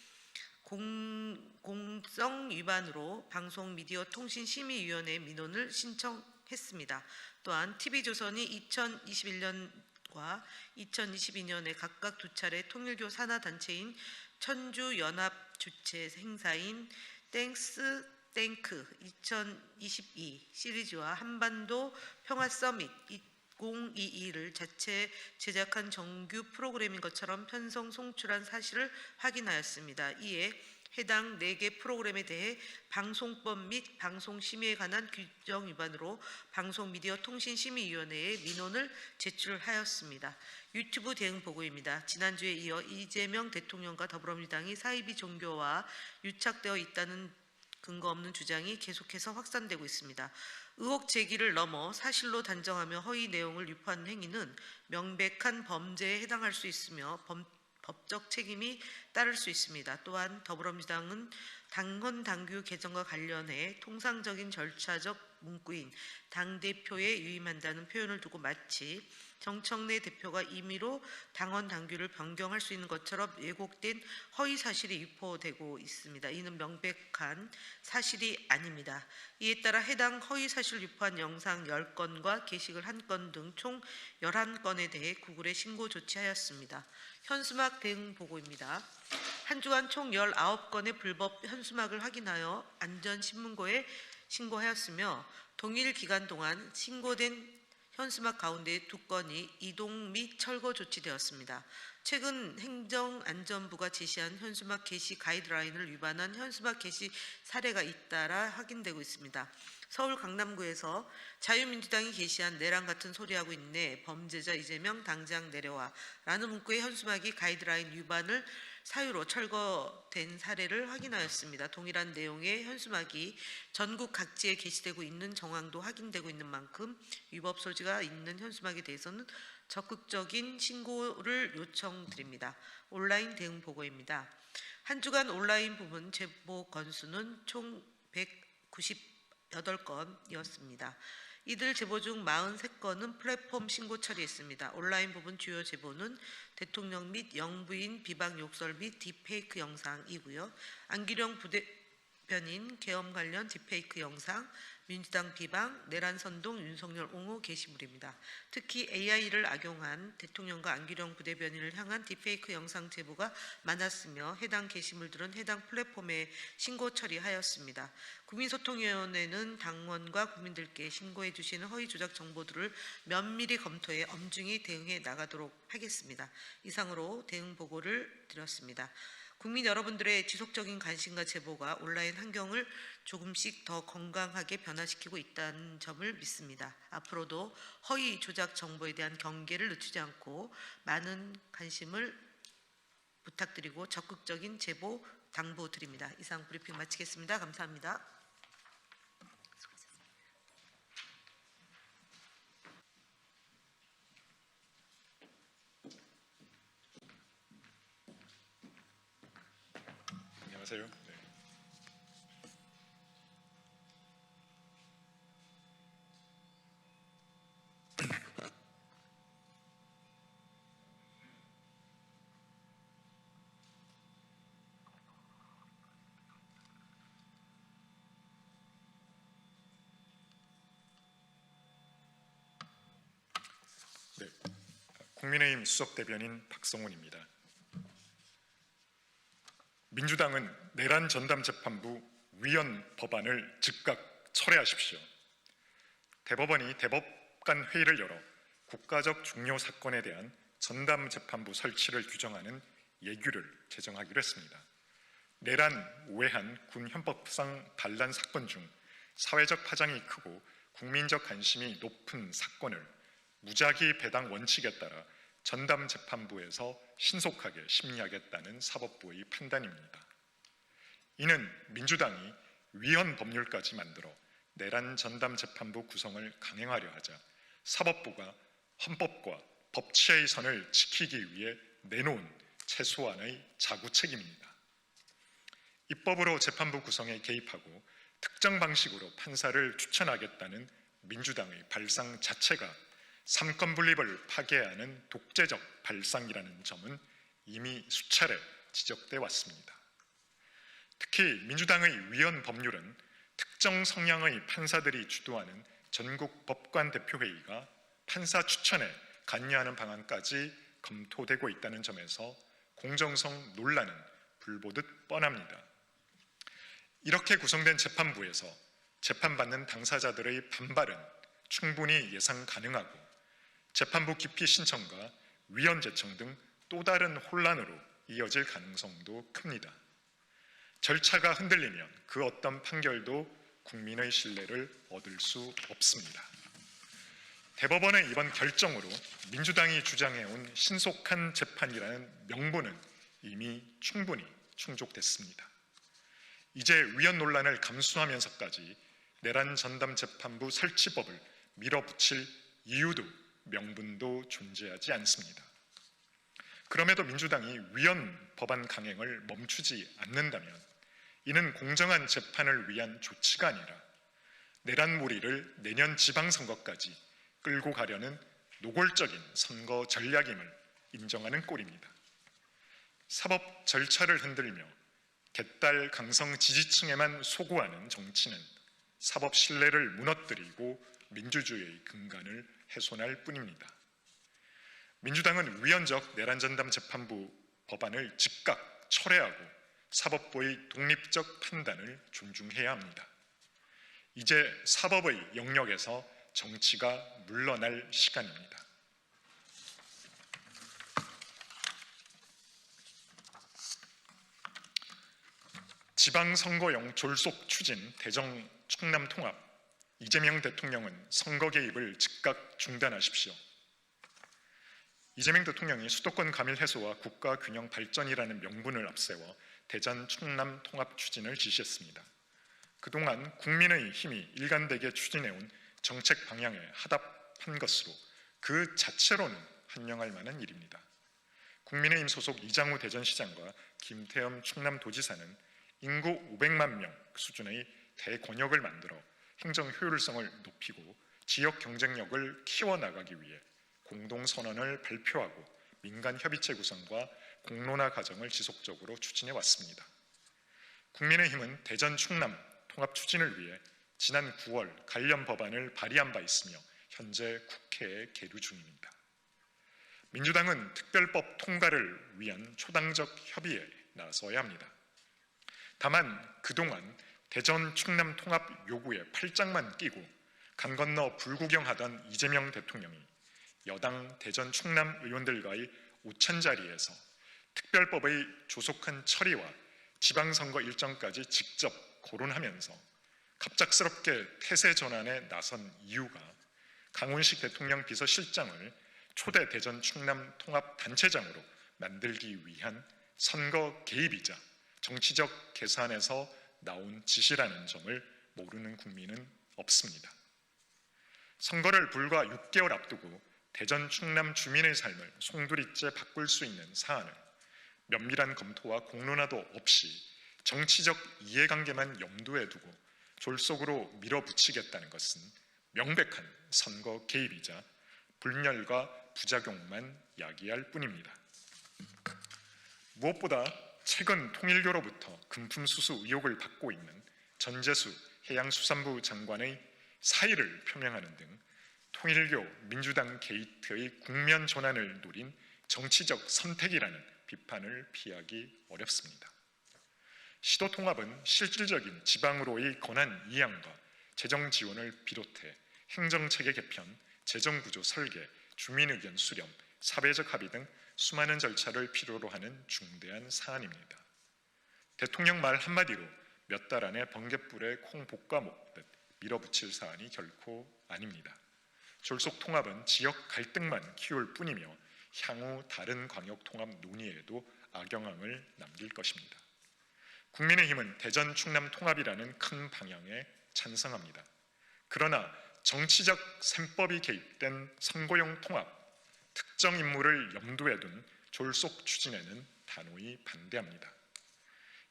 공정 위반으로 방송미디어통신심의위원회 민원을 신청했습니다. 또한 TV조선이 2021년과 2022년에 각각 두 차례 통일교 산하단체인 천주연합주최 행사인 땡스 땡크 2022 시리즈와 한반도 평화서밋 2022를 자체 제작한 정규 프로그램인 것처럼 편성 송출한 사실을 확인하였습니다. 이에 해당 4개 프로그램에 대해 방송법 및 방송심의에 관한 규정 위반으로 방송미디어통신심의위원회에 민원을 제출하였습니다. 유튜브 대응 보고입니다. 지난주에 이어 이재명 대통령과 더불어민주당이 사이비 종교와 유착되어 있다는 근거 없는 주장이 계속해서 확산되고 있습니다. 의혹 제기를 넘어 사실로 단정하며 허위 내용을 유포하는 행위는 명백한 범죄에 해당할 수 있으며 법적 책임이 따를 수 있습니다. 또한 더불어민주당은 당헌 당규 개정과 관련해 통상적인 절차적 문구인 당대표에 유임한다는 표현을 두고 마치 정청래 대표가 임의로 당헌 당규를 변경할 수 있는 것처럼 왜곡된 허위 사실이 유포되고 있습니다. 이는 명백한 사실이 아닙니다. 이에 따라 해당 허위 사실을 유포한 영상 10건과 게시글 1건 등 총 11건에 대해 구글에 신고 조치하였습니다. 현수막 대응 보고입니다. 한 주간 총 19건의 불법 현수막을 확인하여 안전신문고에 신고하였으며 동일 기간 동안 신고된 현수막 가운데 2건이 이동 및 철거 조치되었습니다. 최근 행정안전부가 제시한 현수막 게시 가이드라인을 위반한 현수막 게시 사례가 잇따라 확인되고 있습니다. 서울 강남구에서 자유민주당이 게시한 내랑 같은 소리하고 있네, 범죄자 이재명 당장 내려와 라는 문구의 현수막이 가이드라인 위반을 사유로 철거된 사례를 확인하였습니다. 동일한 내용의 현수막이 전국 각지에 게시되고 있는 정황도 확인되고 있는 만큼 위법 소지가 있는 현수막에 대해서는 적극적인 신고를 요청드립니다. 온라인 대응 보고입니다. 한 주간 온라인 부문 제보 건수는 총 198건이었습니다. 이들 제보 중 43건은 플랫폼 신고 처리했습니다. 온라인 부분 주요 제보는 대통령 및 영부인 비방 욕설 및 딥페이크 영상이고요. 안기령 부대변인 계엄 관련 딥페이크 영상, 민주당 비방, 내란 선동, 윤석열 옹호 게시물입니다. 특히 AI를 악용한 대통령과 안기령 부대변인을 향한 딥페이크 영상 제보가 많았으며 해당 게시물들은 해당 플랫폼에 신고 처리하였습니다. 국민소통위원회는 당원과 국민들께 신고해 주시는 허위 조작 정보들을 면밀히 검토해 엄중히 대응해 나가도록 하겠습니다. 이상으로 대응 보고를 드렸습니다. 국민 여러분들의 지속적인 관심과 제보가 온라인 환경을 조금씩 더 건강하게 변화시키고 있다는 점을 믿습니다. 앞으로도 허위 조작 정보에 대한 경계를 늦추지 않고 많은 관심을 부탁드리고 적극적인 제보 당부드립니다. 이상 브리핑 마치겠습니다. 감사합니다. 안녕하세요. 국민의힘 수석대변인 박성훈입니다. 민주당은 내란 전담재판부 위헌 법안을 즉각 철회하십시오. 대법원이 대법관 회의를 열어 국가적 중요 사건에 대한 전담재판부 설치를 규정하는 예규를 제정하기로 했습니다. 내란 우회한 군 헌법상 반란 사건 중 사회적 파장이 크고 국민적 관심이 높은 사건을 무작위 배당 원칙에 따라 전담재판부에서 신속하게 심리하겠다는 사법부의 판단입니다. 이는 민주당이 위헌 법률까지 만들어 내란 전담재판부 구성을 강행하려 하자 사법부가 헌법과 법치의 선을 지키기 위해 내놓은 최소한의 자구책임입니다. 입법으로 재판부 구성에 개입하고 특정 방식으로 판사를 추천하겠다는 민주당의 발상 자체가 삼권 분립을 파괴하는 독재적 발상이라는 점은 이미 수차례 지적돼 왔습니다. 특히 민주당의 위헌 법률은 특정 성향의 판사들이 주도하는 전국 법관 대표회의가 판사 추천에 관여하는 방안까지 검토되고 있다는 점에서 공정성 논란은 불보듯 뻔합니다. 이렇게 구성된 재판부에서 재판받는 당사자들의 반발은 충분히 예상 가능하고 재판부 기피 신청과 위헌 제청 등 또 다른 혼란으로 이어질 가능성도 큽니다. 절차가 흔들리면 그 어떤 판결도 국민의 신뢰를 얻을 수 없습니다. 대법원의 이번 결정으로 민주당이 주장해온 신속한 재판이라는 명분은 이미 충분히 충족됐습니다. 이제 위헌 논란을 감수하면서까지 내란 전담재판부 설치법을 밀어붙일 이유도 명분도 존재하지 않습니다. 그럼에도 민주당이 위헌 법안 강행을 멈추지 않는다면 이는 공정한 재판을 위한 조치가 아니라 내란무리를 내년 지방선거까지 끌고 가려는 노골적인 선거 전략임을 인정하는 꼴입니다. 사법 절차를 흔들며 개딸 강성 지지층에만 소구하는 정치는 사법 신뢰를 무너뜨리고 민주주의의 근간을 훼손할 뿐입니다. 민주당은 위헌적 내란전담 재판부 법안을 즉각 철회하고 사법부의 독립적 판단을 존중해야 합니다. 이제 사법의 영역에서 정치가 물러날 시간입니다. 지방선거용 졸속 추진 대전 충남 통합, 이재명 대통령은 선거 개입을 즉각 중단하십시오. 이재명 대통령이 수도권 가밀 해소와 국가 균형 발전이라는 명분을 앞세워 대전 충남 통합 추진을 지시했습니다. 그동안 국민의힘이 일관되게 추진해온 정책 방향에 하답한 것으로 그 자체로는 환영할 만한 일입니다. 국민의힘 소속 이장우 대전시장과 김태흠 충남도지사는 인구 500만 명 수준의 대권역을 만들어 행정 효율성을 높이고 지역 경쟁력을 키워나가기 위해 공동선언을 발표하고 민간협의체 구성과 공론화 과정을 지속적으로 추진해 왔습니다. 국민의힘은 대전 충남 통합 추진을 위해 지난 9월 관련 법안을 발의한 바 있으며 현재 국회에 계류 중입니다. 민주당은 특별법 통과를 위한 초당적 협의에 나서야 합니다. 다만 그동안 대전 충남 통합 요구에 팔짱만 끼고 강 건너 불구경하던 이재명 대통령이 여당 대전 충남 의원들과의 오찬자리에서 특별법의 조속한 처리와 지방선거 일정까지 직접 거론하면서 갑작스럽게 태세 전환에 나선 이유가 강훈식 대통령 비서실장을 초대 대전 충남 통합 단체장으로 만들기 위한 선거 개입이자 정치적 계산에서 나온 지시라는 점을 모르는 국민은 없습니다. 선거를 불과 6개월 앞두고 대전 충남 주민의 삶을 송두리째 바꿀 수 있는 사안을 면밀한 검토와 공론화도 없이 정치적 이해관계만 염두에 두고 졸속으로 밀어붙이겠다는 것은 명백한 선거 개입이자 분열과 부작용만 야기할 뿐입니다. 무엇보다 최근 통일교로부터 금품수수 의혹을 받고 있는 전재수 해양수산부 장관의 사의를 표명하는 등 통일교 민주당 게이트의 국면 전환을 노린 정치적 선택이라는 비판을 피하기 어렵습니다. 시도 통합은 실질적인 지방으로의 권한 이양과 재정 지원을 비롯해 행정체계 개편, 재정구조 설계, 주민의견 수렴, 사회적 합의 등 수많은 절차를 필요로 하는 중대한 사안입니다. 대통령 말 한마디로 몇 달 안에 번갯불에 콩 볶아 먹듯 밀어붙일 사안이 결코 아닙니다. 졸속 통합은 지역 갈등만 키울 뿐이며 향후 다른 광역 통합 논의에도 악영향을 남길 것입니다. 국민의힘은 대전 충남 통합이라는 큰 방향에 찬성합니다. 그러나 정치적 셈법이 개입된 선거용 통합, 특정 인물을 염두에 둔 졸속 추진에는 단호히 반대합니다.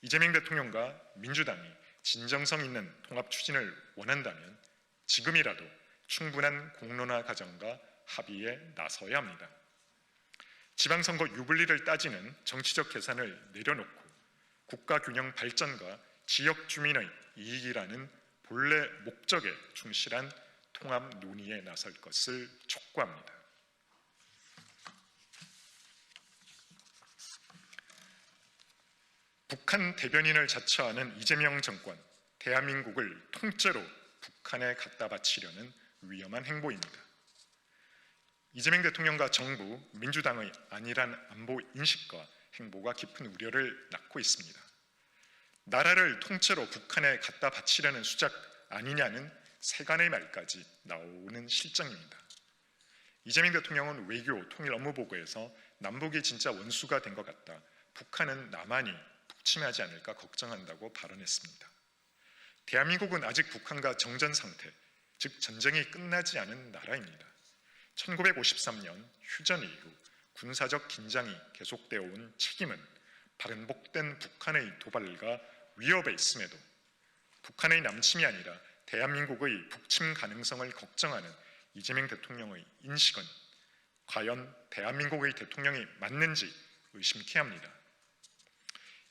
이재명 대통령과 민주당이 진정성 있는 통합 추진을 원한다면 지금이라도 충분한 공론화 과정과 합의에 나서야 합니다. 지방선거 유불리를 따지는 정치적 계산을 내려놓고 국가 균형 발전과 지역 주민의 이익이라는 본래 목적에 충실한 통합 논의에 나설 것을 촉구합니다. 북한 대변인을 자처하는 이재명 정권, 대한민국을 통째로 북한에 갖다 바치려는 위험한 행보입니다. 이재명 대통령과 정부, 민주당의 안일한 안보 인식과 행보가 깊은 우려를 낳고 있습니다. 나라를 통째로 북한에 갖다 바치려는 수작 아니냐는 세간의 말까지 나오는 실정입니다. 이재명 대통령은 외교 통일 업무보고에서 남북이 진짜 원수가 된 것 같다, 북한은 남한이 북침하지 않을까 걱정한다고 발언했습니다. 대한민국은 아직 북한과 정전 상태, 즉 전쟁이 끝나지 않은 나라입니다. 1953년 휴전 이후 군사적 긴장이 계속되어 온 책임은 반복된 북한의 도발과 위협에 있음에도 북한의 남침이 아니라 대한민국의 북침 가능성을 걱정하는 이재명 대통령의 인식은 과연 대한민국의 대통령이 맞는지 의심케 합니다.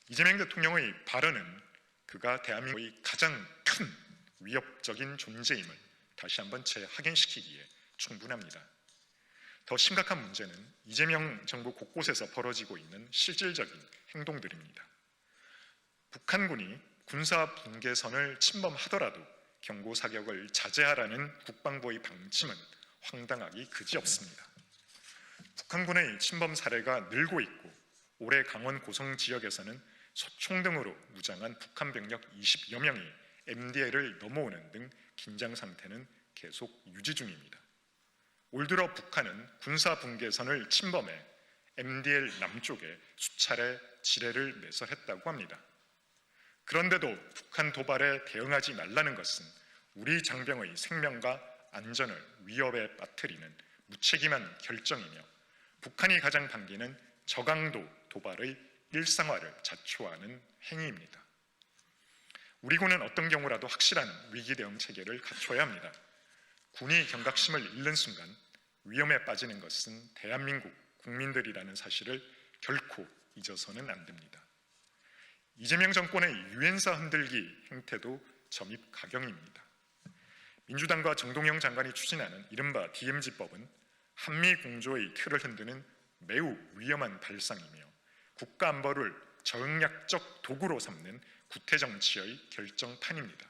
이재명 대통령의 발언은 그가 대한민국의 가장 큰 위협적인 존재임을 다시 한번 재확인시키기에 충분합니다. 더 심각한 문제는 이재명 정부 곳곳에서 벌어지고 있는 실질적인 행동들입니다. 북한군이 군사 분계선을 침범하더라도 경고 사격을 자제하라는 국방부의 방침은 황당하기 그지없습니다. 북한군의 침범 사례가 늘고 있고 올해 강원 고성 지역에서는 소총 등으로 무장한 북한 병력 20여 명이 MDL을 넘어오는 등 긴장 상태는 계속 유지 중입니다. 올 들어 북한은 군사 분계선을 침범해 MDL 남쪽에 수차례 지뢰를 매설했다고 합니다. 그런데도 북한 도발에 대응하지 말라는 것은 우리 장병의 생명과 안전을 위협에 빠뜨리는 무책임한 결정이며 북한이 가장 반기는 저강도 도발의 일상화를 자초하는 행위입니다. 우리 군은 어떤 경우라도 확실한 위기 대응 체계를 갖춰야 합니다. 군이 경각심을 잃는 순간 위험에 빠지는 것은 대한민국 국민들이라는 사실을 결코 잊어서는 안 됩니다. 이재명 정권의 유엔사 흔들기 행태도 점입가경입니다. 민주당과 정동영 장관이 추진하는 이른바 DMZ법은 한미 공조의 틀을 흔드는 매우 위험한 발상이며 국가안보를 전략적 도구로 삼는 구태정치의 결정판입니다.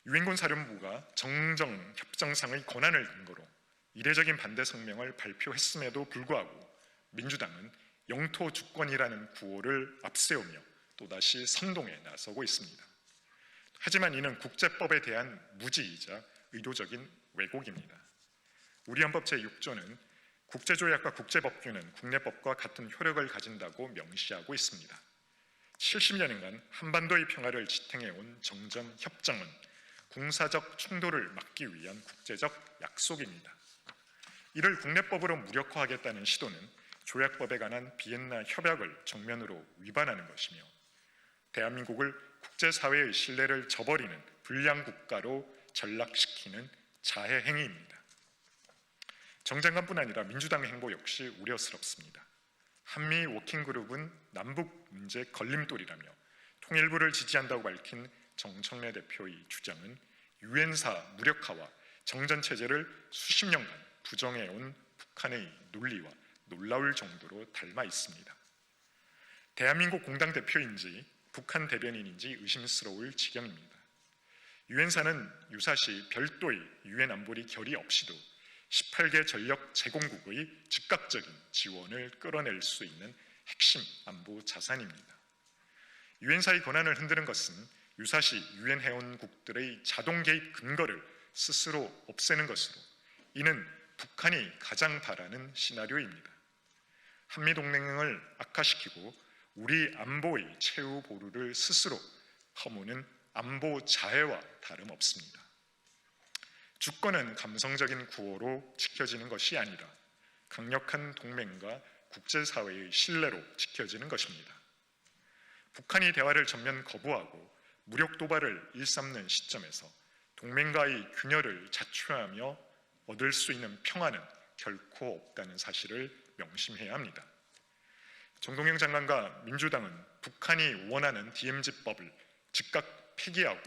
유엔군 사령부가 정정협정상의 권한을 근거로 이례적인 반대 성명을 발표했음에도 불구하고 민주당은 영토 주권이라는 구호를 앞세우며 또다시 선동에 나서고 있습니다. 하지만 이는 국제법에 대한 무지이자 의도적인 왜곡입니다. 우리 헌법 제6조는 국제조약과 국제법규는 국내법과 같은 효력을 가진다고 명시하고 있습니다. 70년간 한반도의 평화를 지탱해온 정전협정은 군사적 충돌을 막기 위한 국제적 약속입니다. 이를 국내법으로 무력화하겠다는 시도는 조약법에 관한 비엔나 협약을 정면으로 위반하는 것이며 대한민국을 국제사회의 신뢰를 저버리는 불량 국가로 전락시키는 자해 행위입니다. 정 장관뿐 아니라 민주당의 행보 역시 우려스럽습니다. 한미 워킹그룹은 남북 문제 걸림돌이라며 통일부를 지지한다고 밝힌 정청래 대표의 주장은 유엔사 무력화와 정전체제를 수십 년간 부정해온 북한의 논리와 놀라울 정도로 닮아 있습니다. 대한민국 공당 대표인지 북한 대변인인지 의심스러울 지경입니다. 유엔사는 유사시 별도의 유엔 안보리 결의 없이도 18개 전력 제공국의 즉각적인 지원을 끌어낼 수 있는 핵심 안보 자산입니다. 유엔사의 권한을 흔드는 것은 유사시 유엔 회원국들의 자동 개입 근거를 스스로 없애는 것으로 이는 북한이 가장 바라는 시나리오입니다. 한미동맹을 악화시키고 우리 안보의 최후 보루를 스스로 허무는 안보 자해와 다름없습니다. 주권은 감성적인 구호로 지켜지는 것이 아니라 강력한 동맹과 국제사회의 신뢰로 지켜지는 것입니다. 북한이 대화를 전면 거부하고 무력 도발을 일삼는 시점에서 동맹과의 균열을 자초하며 얻을 수 있는 평화는 결코 없다는 사실을 명심해야 합니다. 정동영 장관과 민주당은 북한이 원하는 DMZ법을 즉각 폐기하고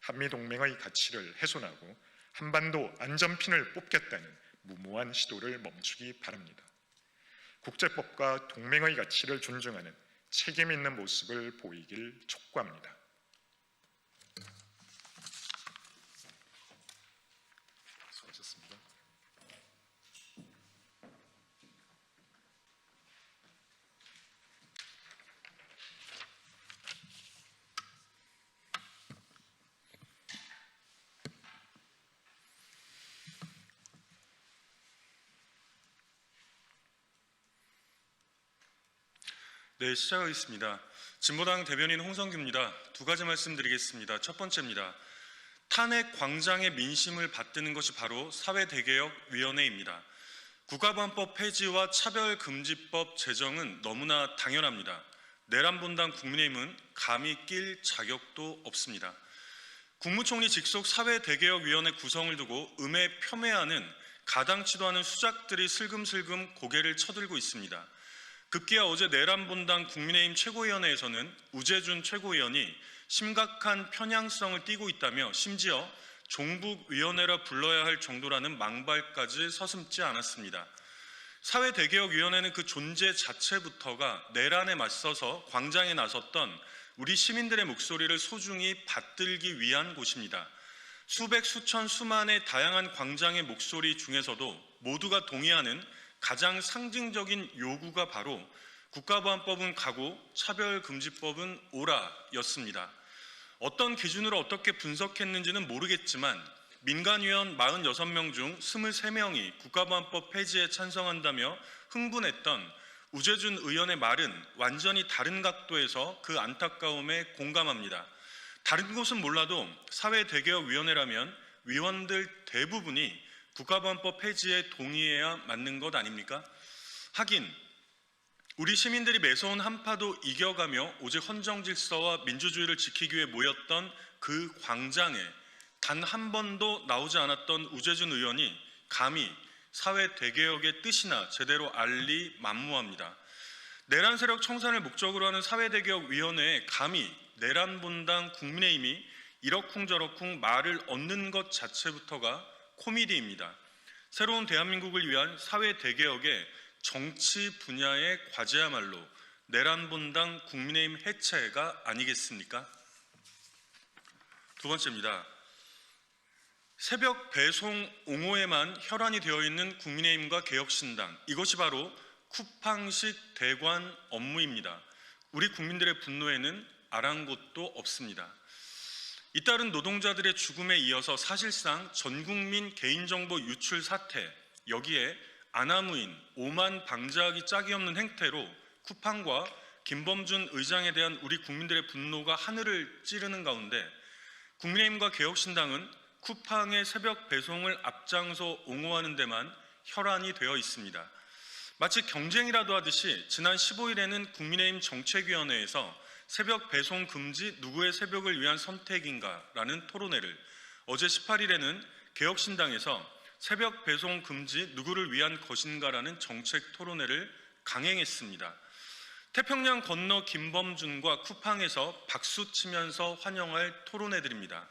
한미동맹의 가치를 훼손하고 한반도 안전핀을 뽑겠다는 무모한 시도를 멈추기 바랍니다. 국제법과 동맹의 가치를 존중하는 책임 있는 모습을 보이길 촉구합니다. 수고하셨습니다. 네, 시작하겠습니다. 진보당 대변인 홍성규입니다. 두 가지 말씀드리겠습니다. 첫 번째입니다. 탄핵 광장의 민심을 받드는 것이 바로 사회대개혁위원회입니다. 국가보안법 폐지와 차별금지법 제정은 너무나 당연합니다. 내란분당 국민의힘은 감히 낄 자격도 없습니다. 국무총리 직속 사회대개혁위원회 구성을 두고 쫌해하는 가당치도 않은 수작들이 슬금슬금 고개를 쳐들고 있습니다. 급기야 어제 내란분당 국민의힘 최고위원회에서는 우재준 최고위원이 심각한 편향성을 띠고 있다며 심지어 종북위원회라 불러야 할 정도라는 망발까지 서슴지 않았습니다. 사회대개혁위원회는 그 존재 자체부터가 내란에 맞서서 광장에 나섰던 우리 시민들의 목소리를 소중히 받들기 위한 곳입니다. 수백, 수천, 수만의 다양한 광장의 목소리 중에서도 모두가 동의하는 가장 상징적인 요구가 바로 국가보안법은 가고 차별금지법은 오라였습니다. 어떤 기준으로 어떻게 분석했는지는 모르겠지만 민간위원 46명 중 23명이 국가보안법 폐지에 찬성한다며 흥분했던 우재준 의원의 말은 완전히 다른 각도에서 그 안타까움에 공감합니다. 다른 곳은 몰라도 사회대개혁위원회라면 위원들 대부분이 국가보안법 폐지에 동의해야 맞는 것 아닙니까? 하긴 우리 시민들이 매서운 한파도 이겨가며 오직 헌정질서와 민주주의를 지키기 위해 모였던 그 광장에 단 한 번도 나오지 않았던 우재준 의원이 감히 사회대개혁의 뜻이나 제대로 알리 만무합니다. 내란 세력 청산을 목적으로 하는 사회대개혁위원회에 감히 내란본당 국민의힘이 이러쿵저러쿵 말을 얻는 것 자체부터가 코미디입니다. 새로운 대한민국을 위한 사회대개혁의 정치 분야의 과제야말로 내란본당 국민의힘 해체가 아니겠습니까? 두 번째입니다. 새벽 배송 옹호에만 혈안이 되어 있는 국민의힘과 개혁신당, 이것이 바로 쿠팡식 대관 업무입니다. 우리 국민들의 분노에는 아랑곳도 없습니다. 잇따른 노동자들의 죽음에 이어서 사실상 전국민 개인정보 유출 사태, 여기에 아나무인, 오만 방자하기 짝이 없는 행태로 쿠팡과 김범준 의장에 대한 우리 국민들의 분노가 하늘을 찌르는 가운데 국민의힘과 개혁신당은 쿠팡의 새벽 배송을 앞장서 옹호하는 데만 혈안이 되어 있습니다. 마치 경쟁이라도 하듯이 지난 15일에는 국민의힘 정책위원회에서 새벽 배송 금지 누구의 새벽을 위한 선택인가라는 토론회를, 어제 18일에는 개혁신당에서 새벽 배송 금지 누구를 위한 것인가라는 정책 토론회를 강행했습니다. 태평양 건너 김범준과 쿠팡에서 박수 치면서 환영할 토론회들입니다.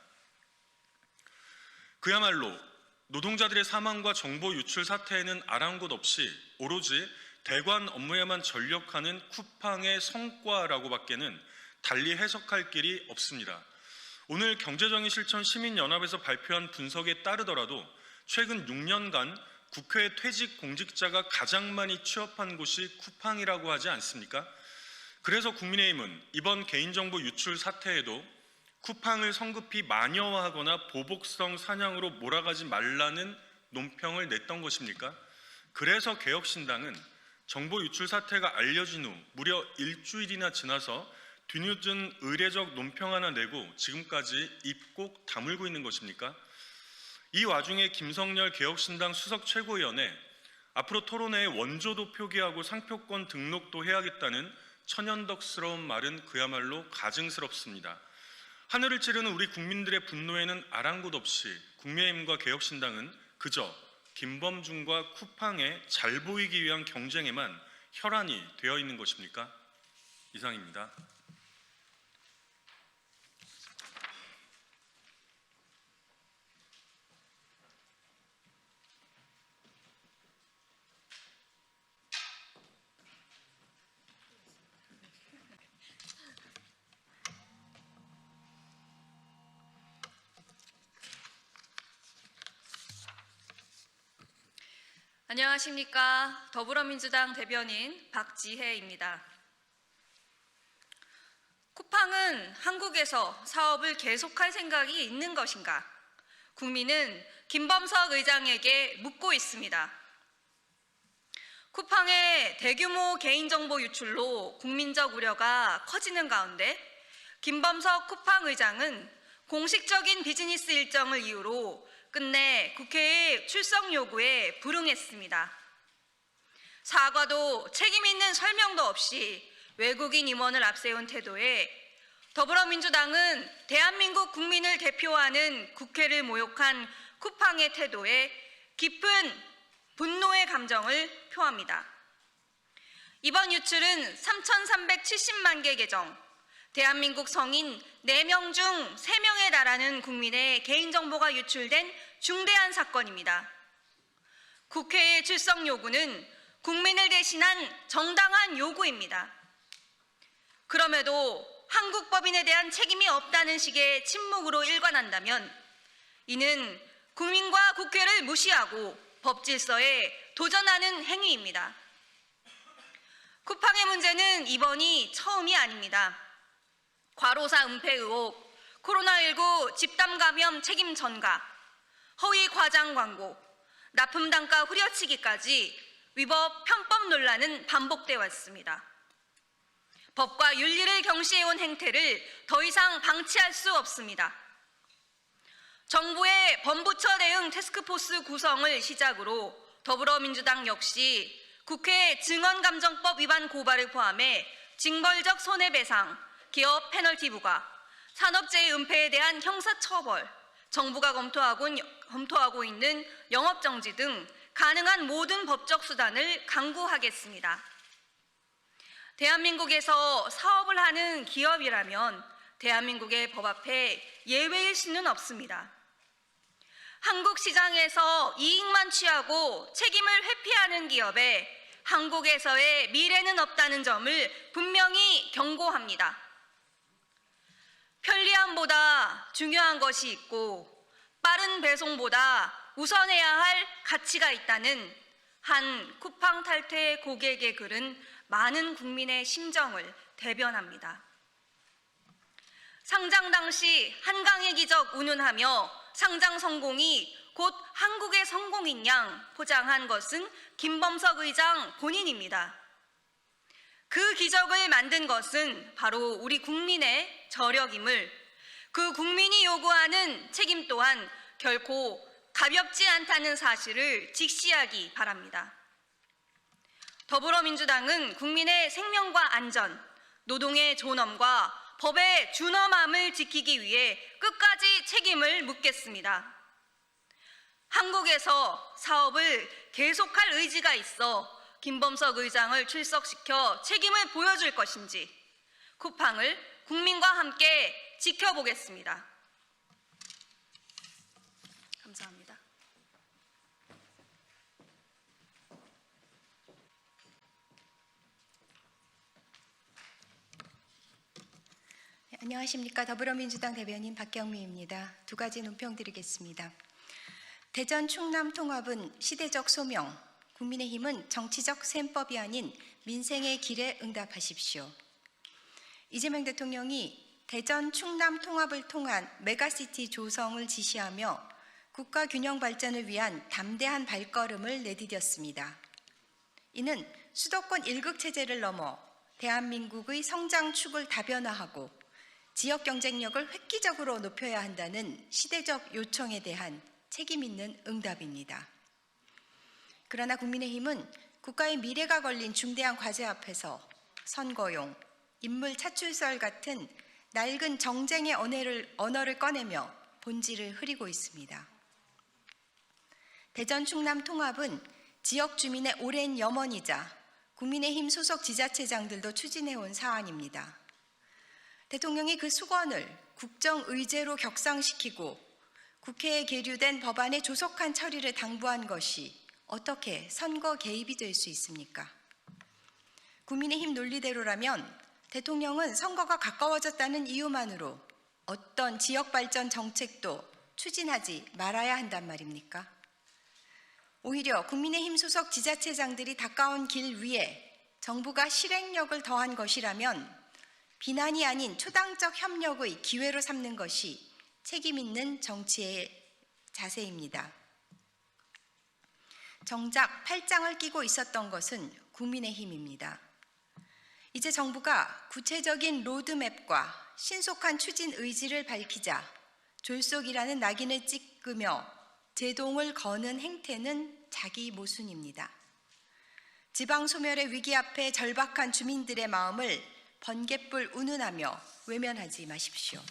그야말로 노동자들의 사망과 정보 유출 사태에는 아랑곳 없이 오로지 대관 업무에만 전력하는 쿠팡의 성과라고밖에는 달리 해석할 길이 없습니다. 오늘 경제정의실천 시민연합에서 발표한 분석에 따르더라도 최근 6년간 국회 퇴직 공직자가 가장 많이 취업한 곳이 쿠팡이라고 하지 않습니까? 그래서 국민의힘은 이번 개인정보 유출 사태에도 쿠팡을 성급히 마녀화하거나 보복성 사냥으로 몰아가지 말라는 논평을 냈던 것입니까? 그래서 개혁신당은 정보 유출 사태가 알려진 후 무려 일주일이나 지나서 뒤늦은 의례적 논평 하나 내고 지금까지 입 꼭 다물고 있는 것입니까? 이 와중에 김성열 개혁신당 수석 최고위원회, 앞으로 토론회에 원조도 표기하고 상표권 등록도 해야겠다는 천연덕스러운 말은 그야말로 가증스럽습니다. 하늘을 찌르는 우리 국민들의 분노에는 아랑곳 없이 국민의힘과 개혁신당은 그저 김범준과 쿠팡에 잘 보이기 위한 경쟁에만 혈안이 되어 있는 것입니까? 이상입니다. 안녕하십니까. 더불어민주당 대변인 박지혜입니다. 쿠팡은 한국에서 사업을 계속할 생각이 있는 것인가? 국민은 김범석 의장에게 묻고 있습니다. 쿠팡의 대규모 개인정보 유출로 국민적 우려가 커지는 가운데 김범석 쿠팡 의장은 공식적인 비즈니스 일정을 이유로 끝내 국회의 출석 요구에 불응했습니다. 사과도 책임 있는 설명도 없이 외국인 임원을 앞세운 태도에 더불어민주당은 대한민국 국민을 대표하는 국회를 모욕한 쿠팡의 태도에 깊은 분노의 감정을 표합니다. 이번 유출은 3,370만 개 계정, 대한민국 성인 4명 중 3명에 달하는 국민의 개인정보가 유출된 중대한 사건입니다. 국회의 출석 요구는 국민을 대신한 정당한 요구입니다. 그럼에도 한국 법인에 대한 책임이 없다는 식의 침묵으로 일관한다면 이는 국민과 국회를 무시하고 법 질서에 도전하는 행위입니다. 쿠팡의 문제는 이번이 처음이 아닙니다. 과로사 은폐 의혹, 코로나19 집단 감염 책임 전가, 허위 과장 광고, 납품 단가 후려치기까지 위법 편법 논란은 반복돼 왔습니다. 법과 윤리를 경시해온 행태를 더 이상 방치할 수 없습니다. 정부의 범부처 대응 태스크포스 구성을 시작으로 더불어민주당 역시 국회 증언감정법 위반 고발을 포함해 징벌적 손해배상, 기업 페널티 부과, 산업재해 은폐에 대한 형사처벌, 정부가 검토하고 있는 영업정지 등 가능한 모든 법적 수단을 강구하겠습니다. 대한민국에서 사업을 하는 기업이라면 대한민국의 법 앞에 예외일 수는 없습니다. 한국 시장에서 이익만 취하고 책임을 회피하는 기업에 한국에서의 미래는 없다는 점을 분명히 경고합니다. 편리함보다 중요한 것이 있고 빠른 배송보다 우선해야 할 가치가 있다는 한 쿠팡 탈퇴 고객의 글은 많은 국민의 심정을 대변합니다. 상장 당시 한강의 기적 운운하며 상장 성공이 곧 한국의 성공인 양 포장한 것은 김범석 의장 본인입니다. 그 기적을 만든 것은 바로 우리 국민의 저력임을, 그 국민이 요구하는 책임 또한 결코 가볍지 않다는 사실을 직시하기 바랍니다. 더불어민주당은 국민의 생명과 안전, 노동의 존엄과 법의 준엄함을 지키기 위해 끝까지 책임을 묻겠습니다. 한국에서 사업을 계속할 의지가 있어 김범석 의장을 출석시켜 책임을 보여줄 것인지 쿠팡을 국민과 함께 지켜보겠습니다. 감사합니다. 안녕하십니까. 더불어민주당 대변인 박경미입니다. 두 가지 논평 드리겠습니다. 대전 충남 통합은 시대적 소명, 국민의힘은 정치적 셈법이 아닌 민생의 길에 응답하십시오. 이재명 대통령이 대전 충남 통합을 통한 메가시티 조성을 지시하며 국가 균형 발전을 위한 담대한 발걸음을 내디뎠습니다. 이는 수도권 일극 체제를 넘어 대한민국의 성장 축을 다변화하고 지역 경쟁력을 획기적으로 높여야 한다는 시대적 요청에 대한 책임 있는 응답입니다. 그러나 국민의힘은 국가의 미래가 걸린 중대한 과제 앞에서 선거용, 인물 차출설 같은 낡은 정쟁의 언어를 꺼내며 본질을 흐리고 있습니다. 대전 충남 통합은 지역 주민의 오랜 염원이자 국민의힘 소속 지자체장들도 추진해온 사안입니다. 대통령이 그 수건을 국정의제로 격상시키고 국회에 계류된 법안의 조속한 처리를 당부한 것이 어떻게 선거 개입이 될 수 있습니까? 국민의힘 논리대로라면 대통령은 선거가 가까워졌다는 이유만으로 어떤 지역 발전 정책도 추진하지 말아야 한단 말입니까? 오히려 국민의힘 소속 지자체장들이 닦아온 길 위에 정부가 실행력을 더한 것이라면 비난이 아닌 초당적 협력의 기회로 삼는 것이 책임 있는 정치의 자세입니다. 정작 팔짱을 끼고 있었던 것은 국민의힘입니다. 이제 정부가 구체적인 로드맵과 신속한 추진 의지를 밝히자 졸속이라는 낙인을 찍으며 제동을 거는 행태는 자기 모순입니다. 지방 소멸의 위기 앞에 절박한 주민들의 마음을 번갯불 운운하며 외면하지 마십시오.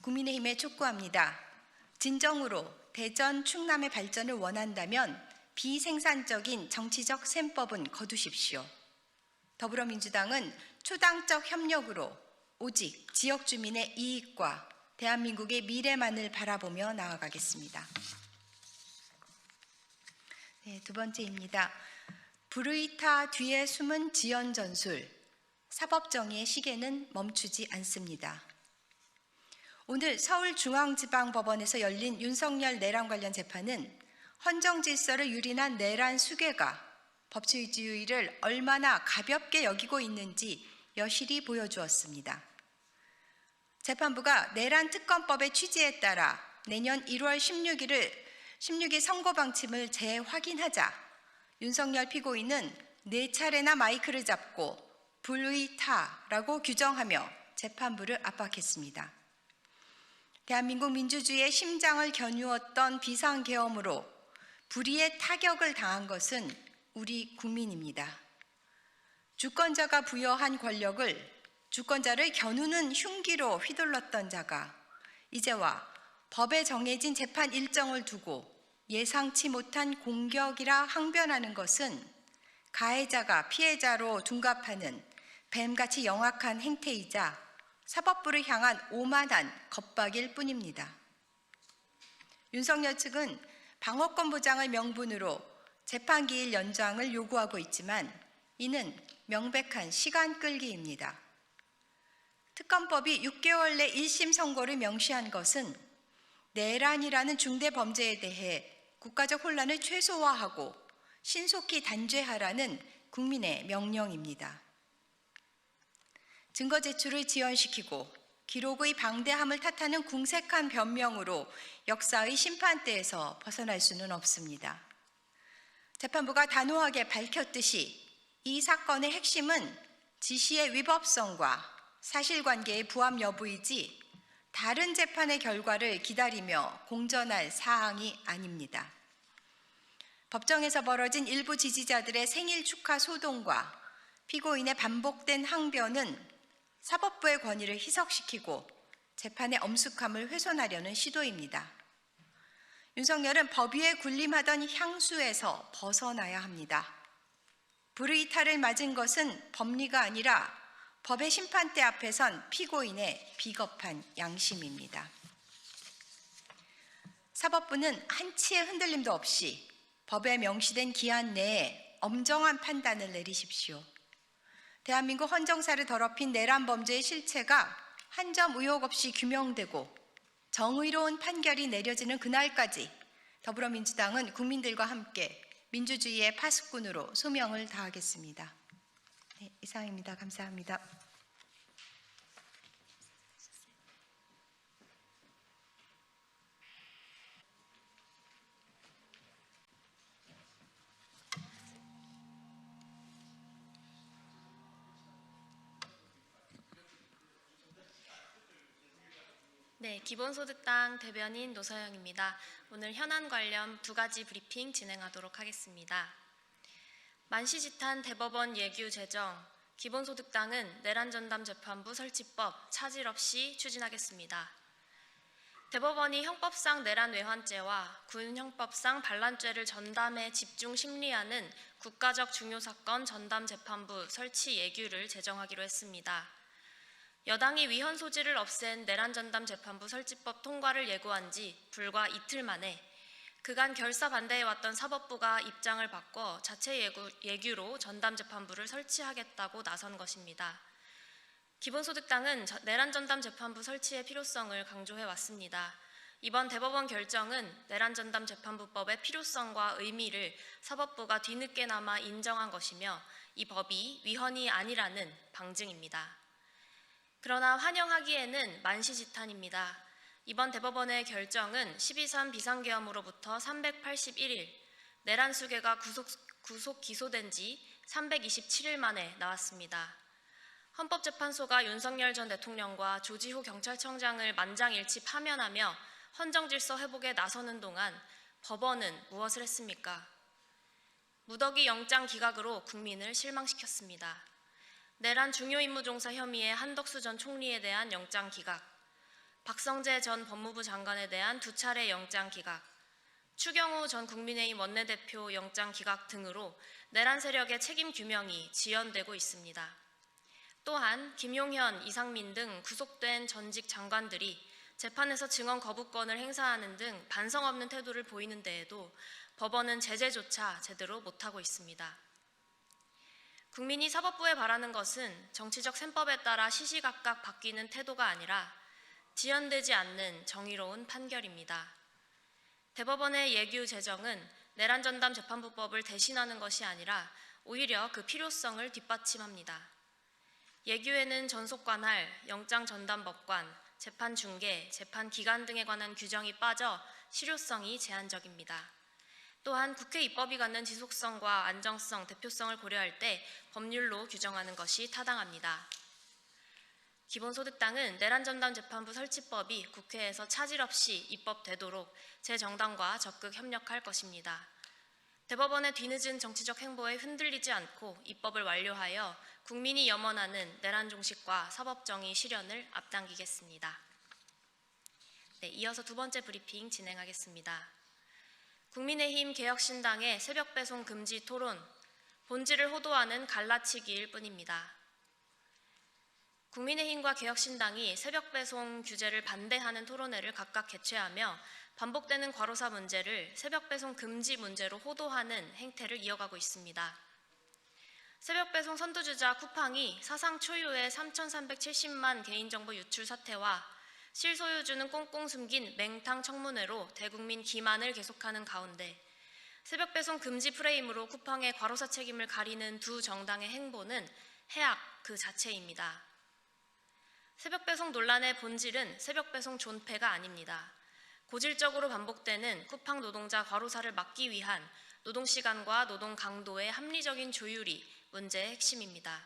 국민의힘에 촉구합니다. 진정으로 대전 충남의 발전을 원한다면 비생산적인 정치적 셈법은 거두십시오. 더불어민주당은 초당적 협력으로 오직 지역 주민의 이익과 대한민국의 미래만을 바라보며 나아가겠습니다. 네, 두 번째입니다. 브루이타 뒤에 숨은 지연 전술, 사법정의의 시계는 멈추지 않습니다. 오늘 서울중앙지방법원에서 열린 윤석열 내란 관련 재판은 헌정 질서를 유린한 내란 수괴가 법치주의를 얼마나 가볍게 여기고 있는지 여실히 보여주었습니다. 재판부가 내란 특검법의 취지에 따라 내년 1월 16일 선고 방침을 재확인하자 윤석열 피고인은 4차례나 마이크를 잡고 불의타라고 규정하며 재판부를 압박했습니다. 대한민국 민주주의의 심장을 겨누었던 비상계엄으로 불의의 타격을 당한 것은 우리 국민입니다. 주권자가 부여한 권력을 주권자를 겨누는 흉기로 휘둘렀던 자가 이제와 법에 정해진 재판 일정을 두고 예상치 못한 공격이라 항변하는 것은 가해자가 피해자로 둔갑하는 뱀같이 영악한 행태이자 사법부를 향한 오만한 겁박일 뿐입니다. 윤석열 측은 방어권 보장을 명분으로 재판기일 연장을 요구하고 있지만 이는 명백한 시간 끌기입니다. 특검법이 6개월 내 1심 선고를 명시한 것은 내란이라는 중대 범죄에 대해 국가적 혼란을 최소화하고 신속히 단죄하라는 국민의 명령입니다. 증거 제출을 지연시키고 기록의 방대함을 탓하는 궁색한 변명으로 역사의 심판대에서 벗어날 수는 없습니다. 재판부가 단호하게 밝혔듯이 이 사건의 핵심은 지시의 위법성과 사실관계의 부합 여부이지 다른 재판의 결과를 기다리며 공전할 사항이 아닙니다. 법정에서 벌어진 일부 지지자들의 생일 축하 소동과 피고인의 반복된 항변은 사법부의 권위를 희석시키고 재판의 엄숙함을 훼손하려는 시도입니다. 윤석열은 법 위에 군림하던 향수에서 벗어나야 합니다. 불의타를 맞은 것은 법리가 아니라 법의 심판대 앞에 선 피고인의 비겁한 양심입니다. 사법부는 한치의 흔들림도 없이 법에 명시된 기한 내에 엄정한 판단을 내리십시오. 대한민국 헌정사를 더럽힌 내란 범죄의 실체가 한 점 의혹 없이 규명되고 정의로운 판결이 내려지는 그날까지 더불어민주당은 국민들과 함께 민주주의의 파수꾼으로 소명을 다하겠습니다. 네, 이상입니다. 감사합니다. 네, 기본소득당 대변인 노서영입니다. 오늘 현안 관련 2가지 브리핑 진행하도록 하겠습니다. 만시지탄 대법원 예규 제정, 기본소득당은 내란전담재판부 설치법 차질 없이 추진하겠습니다. 대법원이 형법상 내란외환죄와 군형법상 반란죄를 전담에 집중 심리하는 국가적 중요사건 전담재판부 설치 예규를 제정하기로 했습니다. 여당이 위헌 소지를 없앤 내란전담재판부 설치법 통과를 예고한 지 불과 이틀 만에 그간 결사 반대해왔던 사법부가 입장을 바꿔 자체 예규로 전담재판부를 설치하겠다고 나선 것입니다. 기본소득당은 내란전담재판부 설치의 필요성을 강조해왔습니다. 이번 대법원 결정은 내란전담재판부법의 필요성과 의미를 사법부가 뒤늦게나마 인정한 것이며 이 법이 위헌이 아니라는 방증입니다. 그러나 환영하기에는 만시지탄입니다. 이번 대법원의 결정은 12.3 비상계엄으로부터 381일, 내란 수괴가 구속 기소된 지 327일 만에 나왔습니다. 헌법재판소가 윤석열 전 대통령과 조지호 경찰청장을 만장일치 파면하며 헌정질서 회복에 나서는 동안 법원은 무엇을 했습니까? 무더기 영장 기각으로 국민을 실망시켰습니다. 내란 중요임무종사 혐의의 한덕수 전 총리에 대한 영장 기각, 박성재 전 법무부 장관에 대한 2차례 영장 기각, 추경호 전 국민의힘 원내대표 영장 기각 등으로 내란 세력의 책임 규명이 지연되고 있습니다. 또한 김용현, 이상민 등 구속된 전직 장관들이 재판에서 증언 거부권을 행사하는 등 반성 없는 태도를 보이는 데에도 법원은 제재조차 제대로 못하고 있습니다. 국민이 사법부에 바라는 것은 정치적 셈법에 따라 시시각각 바뀌는 태도가 아니라 지연되지 않는 정의로운 판결입니다. 대법원의 예규 제정은 내란전담 재판부법을 대신하는 것이 아니라 오히려 그 필요성을 뒷받침합니다. 예규에는 전속관할, 영장전담법관, 재판중개, 재판기간 등에 관한 규정이 빠져 실효성이 제한적입니다. 또한 국회 입법이 갖는 지속성과 안정성, 대표성을 고려할 때 법률로 규정하는 것이 타당합니다. 기본소득당은 내란전담 재판부 설치법이 국회에서 차질 없이 입법되도록 제 정당과 적극 협력할 것입니다. 대법원의 뒤늦은 정치적 행보에 흔들리지 않고 입법을 완료하여 국민이 염원하는 내란 종식과 사법정의 실현을 앞당기겠습니다. 네, 이어서 두 번째 브리핑 진행하겠습니다. 국민의힘 개혁신당의 새벽 배송 금지 토론, 본질을 호도하는 갈라치기일 뿐입니다. 국민의힘과 개혁신당이 새벽 배송 규제를 반대하는 토론회를 각각 개최하며 반복되는 과로사 문제를 새벽 배송 금지 문제로 호도하는 행태를 이어가고 있습니다. 새벽 배송 선두주자 쿠팡이 사상 초유의 3,370만 개인정보 유출 사태와 실소유주는 꽁꽁 숨긴 맹탕 청문회로 대국민 기만을 계속하는 가운데 새벽 배송 금지 프레임으로 쿠팡의 과로사 책임을 가리는 두 정당의 행보는 해악 그 자체입니다. 새벽 배송 논란의 본질은 새벽 배송 존폐가 아닙니다. 고질적으로 반복되는 쿠팡 노동자 과로사를 막기 위한 노동시간과 노동 강도의 합리적인 조율이 문제의 핵심입니다.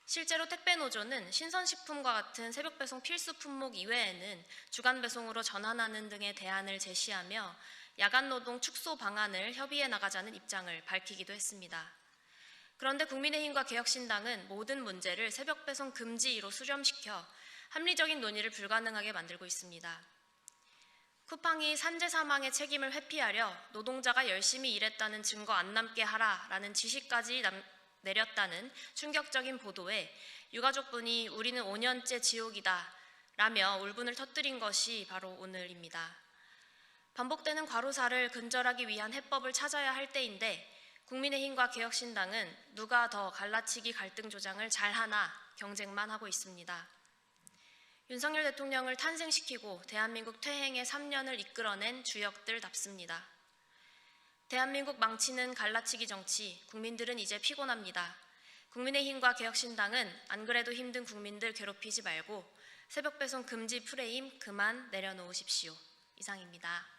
실제로 택배노조는 신선식품과 같은 새벽 배송 필수 품목 이외에는 주간 배송으로 전환하는 등의 대안을 제시하며 야간 노동 축소 방안을 협의해 나가자는 입장을 밝히기도 했습니다. 그런데 국민의힘과 개혁신당은 모든 문제를 새벽 배송 금지로 수렴시켜 합리적인 논의를 불가능하게 만들고 있습니다. 쿠팡이 산재 사망의 책임을 회피하려 노동자가 열심히 일했다는 증거 안 남게 하라라는 지시까지 내렸다는 충격적인 보도에 유가족분이 우리는 5년째 지옥이다 라며 울분을 터뜨린 것이 바로 오늘입니다. 반복되는 과로사를 근절하기 위한 해법을 찾아야 할 때인데 국민의힘과 개혁신당은 누가 더 갈라치기 갈등 조장을 잘하나 경쟁만 하고 있습니다. 윤석열 대통령을 탄생시키고 대한민국 퇴행의 3년을 이끌어낸 주역들답습니다. 대한민국 망치는 갈라치기 정치, 국민들은 이제 피곤합니다. 국민의힘과 개혁신당은 안 그래도 힘든 국민들 괴롭히지 말고 새벽 배송 금지 프레임 그만 내려놓으십시오. 이상입니다.